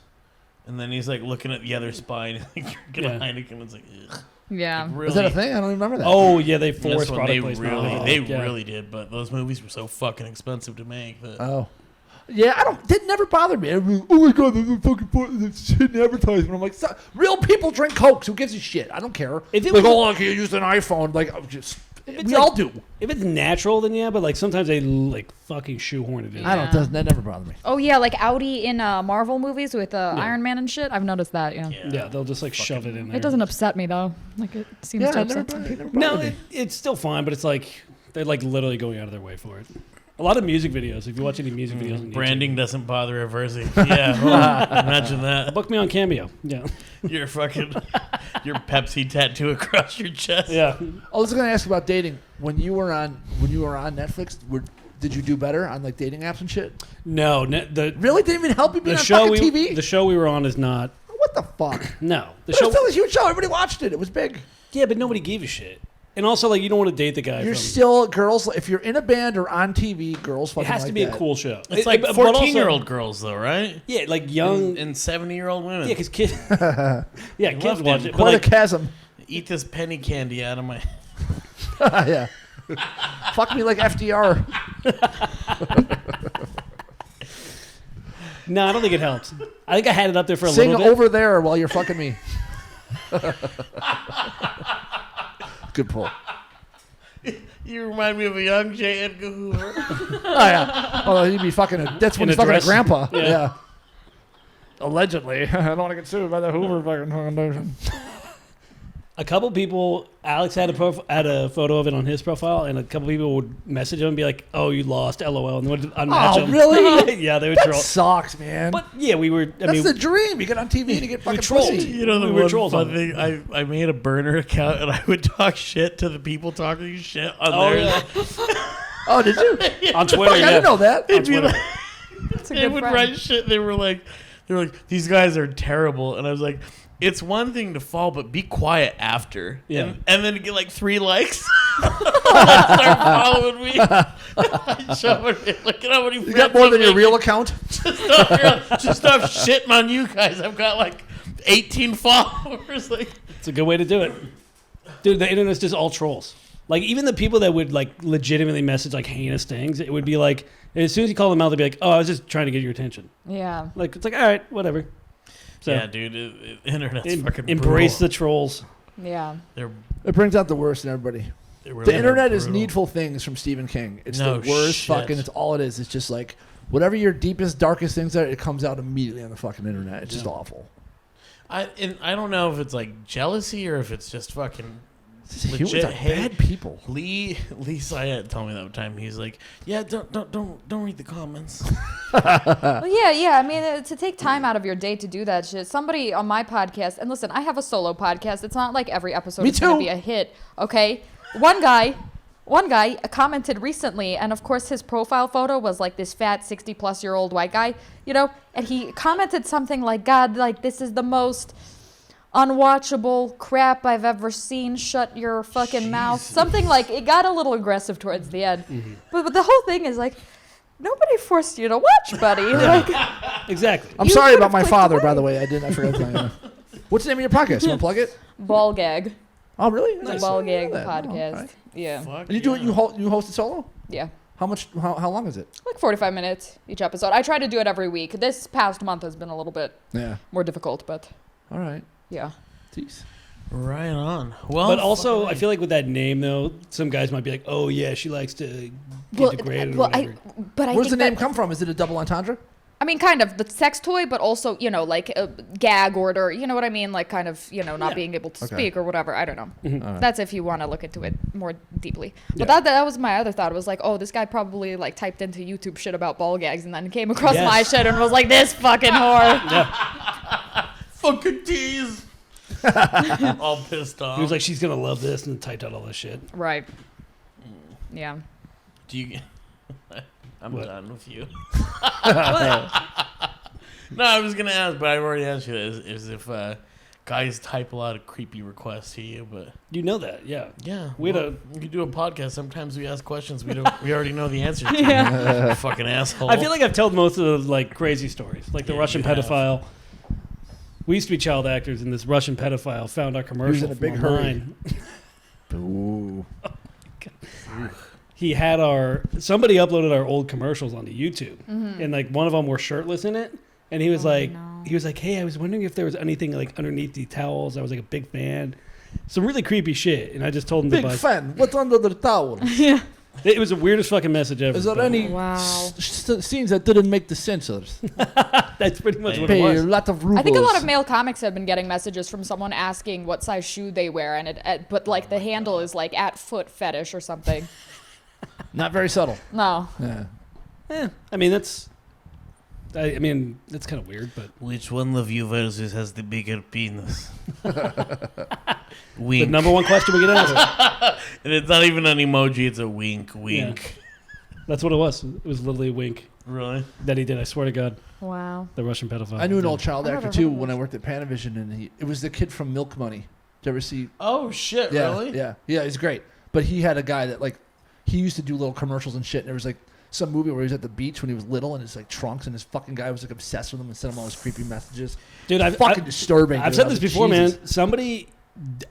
And then he's like looking at the other spy and he's like, you're getting Yeah. a Heineken. It's like, ugh. Yeah. Like, really, Is that a thing? I don't even remember that. Oh, yeah, they This forced one, product they placement. really, on it. they Yeah. really did. But those movies were so fucking expensive to make that. Oh. Yeah, it never bothered me. Oh my god, there's a fucking hidden advertisement. I'm like, real people drink Cokes. Who gives a shit? I don't care. If it Like, was- oh, look, you used an iPhone. Like, we like- all do. If it's natural, then yeah, but like sometimes they like fucking shoehorn it in. I don't. That never bothered me. Oh yeah, like Audi in Marvel movies with Iron Man and shit. I've noticed that. Yeah. Yeah, they'll just like shove it in there. It doesn't upset me though. Like it seems Yeah, to it never, upset some it people. never No, bothered me. it's still fine, but it's like they're like literally going out of their way for it. A lot of music videos. If you watch any music videos, on YouTube. Branding doesn't bother reversing. Yeah, well, imagine that. book me on Cameo. Yeah, Your fucking, your Pepsi tattoo across your chest. yeah. I was going to ask about dating. When you were on Netflix, did you do better on like dating apps and shit? No, the Really? Didn't even help you being the on show fucking we TV? the show we were on is not. What the fuck? No, the It show. was still a huge show. Everybody watched it. It was big. Yeah, but nobody gave a shit. And also, like, you don't want to date the guy. You're from, still girls. If you're in a band or on TV, girls It fucking has like to be that. a cool show. It's like but also- 14-year-old girls, though, right? Yeah, like young. And 70-year-old women. Yeah, because kids. Yeah, kids love watch them. it. But Quite like, a chasm. Eat this penny candy out of my. Yeah. Fuck me like FDR. no, I don't think it helps. I think I had it up there for a Sing little bit. over there while you're fucking me. Good pull. You remind me of a young J. Edgar Hoover. Oh yeah. Oh, he'd be fucking. That's when In he's a fucking a dress. grandpa. Yeah. Yeah. Allegedly, I don't want to get sued by the Hoover fucking foundation. A couple people, Alex had a photo of it on his profile, and a couple people would message him and be like, "Oh, you lost, LOL," and they would unmatch Oh, him. really? Yeah, they would That troll. sucks, man. But yeah, we were. I That's mean, the dream. You get on TV and you get fucking trolled. pussy. You know the We were one trolls fun on thing? I made a burner account and I would talk shit to the people talking shit on oh there. yeah. Oh, did you? On Twitter, I didn't know that. It'd be Twitter. like, That's a they good would friend. write shit. They were like, these guys are terrible. And I was like, it's one thing to fall, but be quiet after. Yeah. And then get like 3 likes. Start following me. I show it. Look at how many You got more than your real account? Just stop shitting on you guys. I've got like 18 followers. Like, It's a good way to do it. Dude, the internet's just all trolls. Like, even the people that would, like, legitimately message, like, heinous things, it would be like, as soon as you call them out, they'd be like, oh, I was just trying to get your attention. Yeah. Like, it's like, all right, whatever. So, yeah, dude, internet's fucking embrace brutal. the trolls. Yeah. It brings out the worst in everybody. Really The internet is brutal. needful things from Stephen King. It's No the worst shit. fucking. It's all it is. It's just like whatever your deepest, darkest things are. It comes out immediately on the fucking internet. It's just awful. I don't know if it's like jealousy or if it's just fucking Humans legit are hate. bad people. Lee Syed told me that time. He's like, yeah, don't read the comments. Well, yeah. I mean, to take time out of your day to do that shit. Somebody on my podcast, and listen, I have a solo podcast. It's not like every episode Me is going to too. be a hit. Okay, one guy commented recently, and of course his profile photo was like this fat 60-plus-year-old white guy, you know, and he commented something like, "God, like this is the most unwatchable crap I've ever seen. Shut your fucking mouth." Something like it got a little aggressive towards the end, but the whole thing is like, nobody forced you to watch, buddy. Like, Exactly. I'm You sorry could've about my clicked father, away. by the way. I forgot to tell you. What's the name of your podcast? You want to plug it? ball gag, Oh, really? the Nice. ball I didn't gag know that. Oh, podcast. all right. Yeah, Fuck And you do it. yeah. You host it solo? yeah. How much? How long is it? Like 45 minutes each episode. I try to do it every week. This past month has been a little bit Yeah. more difficult, but All right. yeah. Jeez. Right on. Well, But also, fucking I feel like with that name, though, some guys might be like, oh, yeah, she likes to get degraded or whatever. But I Where's the think name that, come from? Is it a double entendre? I mean, kind of the sex toy, but also, you know, like a gag order. You know what I mean? Like kind of, you know, not Yeah. being able to Okay. speak or whatever. I don't know. All right. That's if you want to look into it more deeply. But Yeah. that was my other thought. It was like, oh, this guy probably like typed into YouTube shit about ball gags and then came across Yes. my shit and was like, this fucking whore. fucking tease. All pissed off. He was like, she's going to love this, and typed out all this shit. Right. Yeah. do you? I'm What? done with you. No, I was gonna ask, but I've already asked you this: is if guys type a lot of creepy requests to you, but You know that, yeah. yeah, We well, don't- we do a podcast. Sometimes we ask questions we already know the answer to. Fucking asshole. I feel like I've told most of the like crazy stories, like the Yeah, Russian you have. pedophile. We used to be child actors, and this Russian pedophile found our commercial in a from big hurry. online. Ooh. He had somebody uploaded our old commercials onto YouTube, and like one of them were shirtless in it, and he was like, hey, I was wondering if there was anything like underneath these towels. I was like a big fan, some really creepy shit, and I just told him Big to buy. fan. What's under the towel? It was the weirdest fucking message ever. Is there but any Wow. scenes that didn't make the censors? That's pretty much what it Pay a was. lot of rubles. I think a lot of male comics have been getting messages from someone asking what size shoe they wear, and but like the handle is like at foot fetish or something. Not very subtle. No. Yeah. I mean that's kind of weird, but which one of you versus has the bigger penis? the Wink. number one question we get asked. And it's not even an emoji; it's a wink. Wink. That's what it was. It was literally a wink Really? that he did. I swear to God, Wow. the Russian pedophile. I knew an old child I've actor never too heard of when I this. worked at Panavision, and it was the kid from Milk Money. Did you ever see? Oh shit! Yeah, Really? yeah, he's great. But he had a guy that like he used to do little commercials and shit. And there was like some movie where he was at the beach when he was little, and his like trunks, and his fucking guy was like obsessed with him and sent him all these creepy messages. Dude, Fucking disturbing. I've dude. said I this was before, like, Jesus. man. Somebody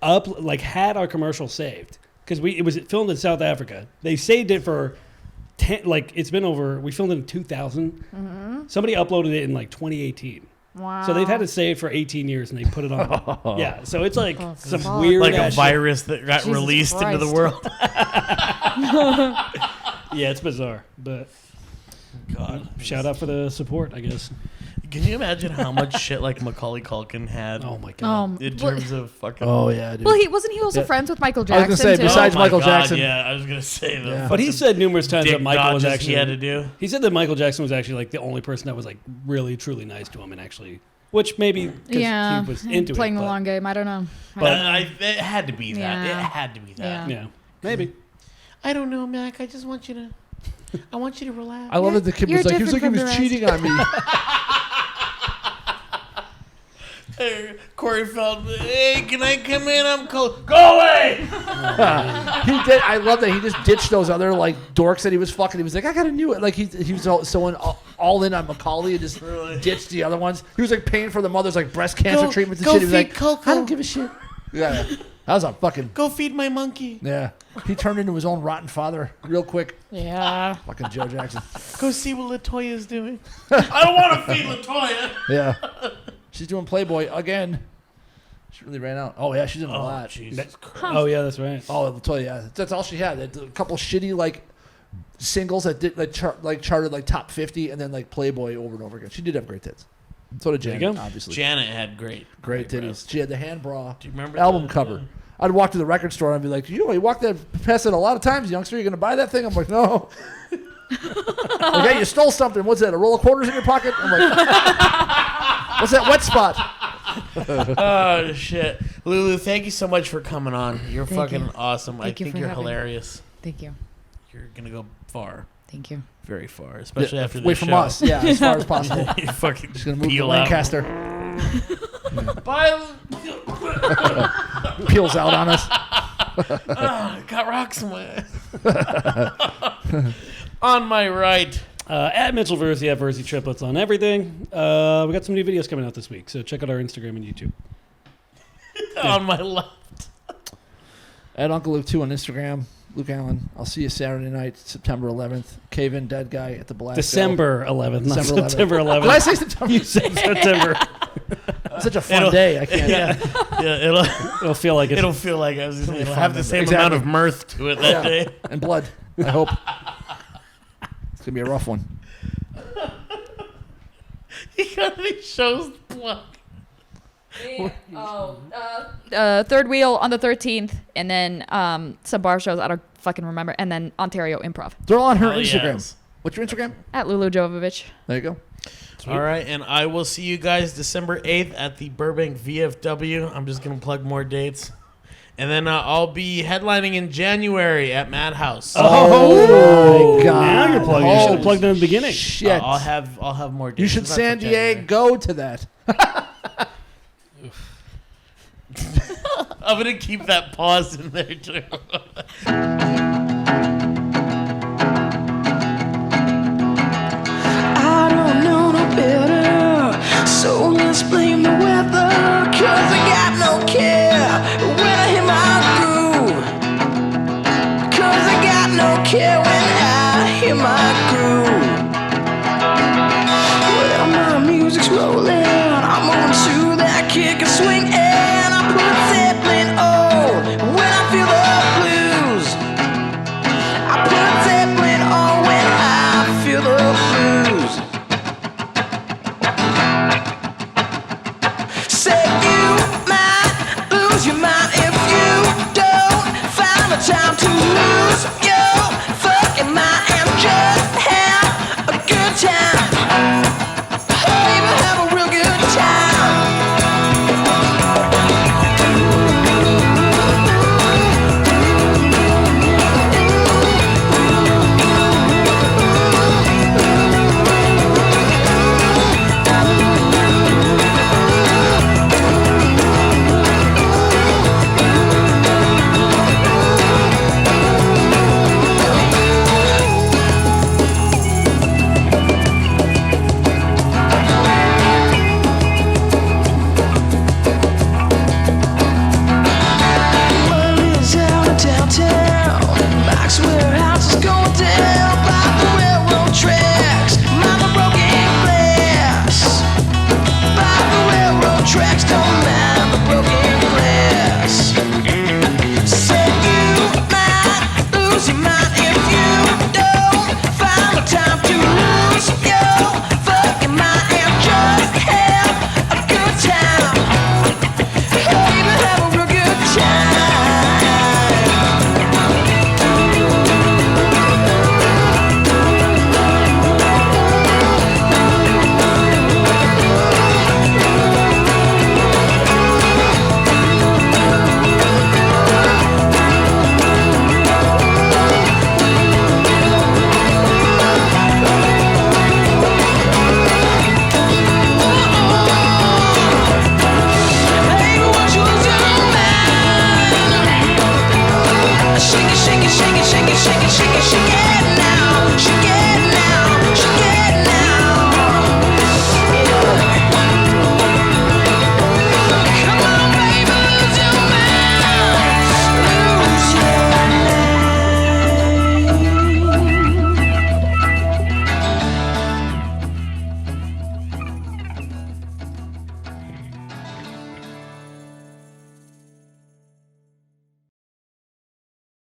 had our commercial saved because it was filmed in South Africa. They saved it for 10. Like it's been over. We filmed it in 2000. Somebody uploaded it in like 2018. Wow. So they've had it saved for 18 years, and they put it on. Yeah, so it's like Oh, some fuck. weird Like a ass shit. virus that got Jesus released into the Christ. world. Yeah, it's bizarre, but God. shout out for the support, I guess. Can you imagine how much shit like Macaulay Culkin had Oh my God. in well, terms of fucking? Oh yeah, dude. well, he wasn't he also Yeah. friends with Michael I was gonna Jackson say, too? besides Oh my Michael God, Jackson. Yeah, I was gonna say that. Yeah. But he said numerous times dick that Michael was dodges actually. he had to do. He said that Michael Jackson was actually like the only person that was like really truly nice to him, and actually, which maybe because Yeah, he was into playing it. the but- long game. I don't know. But it had to be that. Yeah. It had to be that. Yeah. Yeah, maybe. I don't know, Mac. I just want you to. I want you to relax. I love that the kid was like, he was cheating on me. Corey felt, hey, can I come in? I'm cold. Go away! He did. I love that he just ditched those other like dorks that he was fucking. He was like, I got a new it. Like he was all in on Macaulay and just ditched the other ones. He was like paying for the mother's like breast cancer treatment and shit. He was like, Coco. I don't give a shit. Yeah, that was a fucking. Go feed my monkey. Yeah, he turned into his own rotten father real quick. Yeah. Fucking Joe Jackson. Go see what LaToya's doing. I don't want to feed LaToya. Yeah, she's doing Playboy again. She really ran out. Oh yeah, she's doing a lot. Jesus Christ. Oh yeah, that's right. Oh, LaToya, yeah, that's all she had. A couple shitty like singles that did like charted like top 50, and then like Playboy over and over again. She did have great tits. So did Janet, obviously. Janet had great titties. breasts. She had the hand bra. Do you remember album cover? I'd walk to the record store and I'd be like, you walked past it a lot of times, youngster. You gonna buy that thing? I'm like, no. Like, hey, you stole something. What's that? A roll of quarters in your pocket? I'm like, what's that wet spot? Oh shit, Lulu! Thank you so much for coming on. You're fucking you. awesome. I think you're hilarious. Thank you. You're gonna go far. Thank you. Very far, especially after this away from show. us, yeah, as far as possible. You fucking Just gonna move to peel out. Lancaster. Bye. Peels out on us. Got rocks in my eye. On my right. At Mitchell Versi, at Versi Triplets on everything. We got some new videos coming out this week, so check out our Instagram and YouTube. On my left. At Uncle Luke 2 on Instagram. Luke Allen. I'll see you Saturday night, September 11th. Cave-In Dead Guy at the Black. December 11th, not December 11th. September 11th. Did I say September? You said September. It's such a fun day. I can't. Yeah, It'll feel like it. it'll feel like I was gonna say, it'll fun have the same exactly. amount of mirth to it that day. And blood. I hope. It's gonna be a rough one. He got any shows plug. Third Wheel on the 13th, and then some bar shows I don't fucking remember, and then Ontario Improv They're all on her Oh, Instagram. yes. What's your Instagram? at Lulu Jovovich. There you go. Sweet. All right, and I will see you guys December 8th at the Burbank VFW. I'm just going to plug more dates. And then I'll be headlining in January at Madhouse. Oh my God! Now you're plugging. You should have plugged in the beginning. Shit! I'll have more dates. You should It's not till San January. Diego to that. I'm going to keep that pause in there, too. I don't know no better, so let's blame the weather. 'Cause I got no care when I hit my groove. 'Cause I got no care when I hit my groove. Well, my music's rolling, I'm moving to that kick and swing, and I put Zeppelin on when I feel the blues. I put Zeppelin on when I feel the blues. Say you might lose your mind if you don't find the time to lose your fucking mind and just have a good time. Oh, even have a real good time. Money's out of downtown. Mike's warehouse is going down by the railroad tracks. Mama broken glass by the railroad tracks. Don't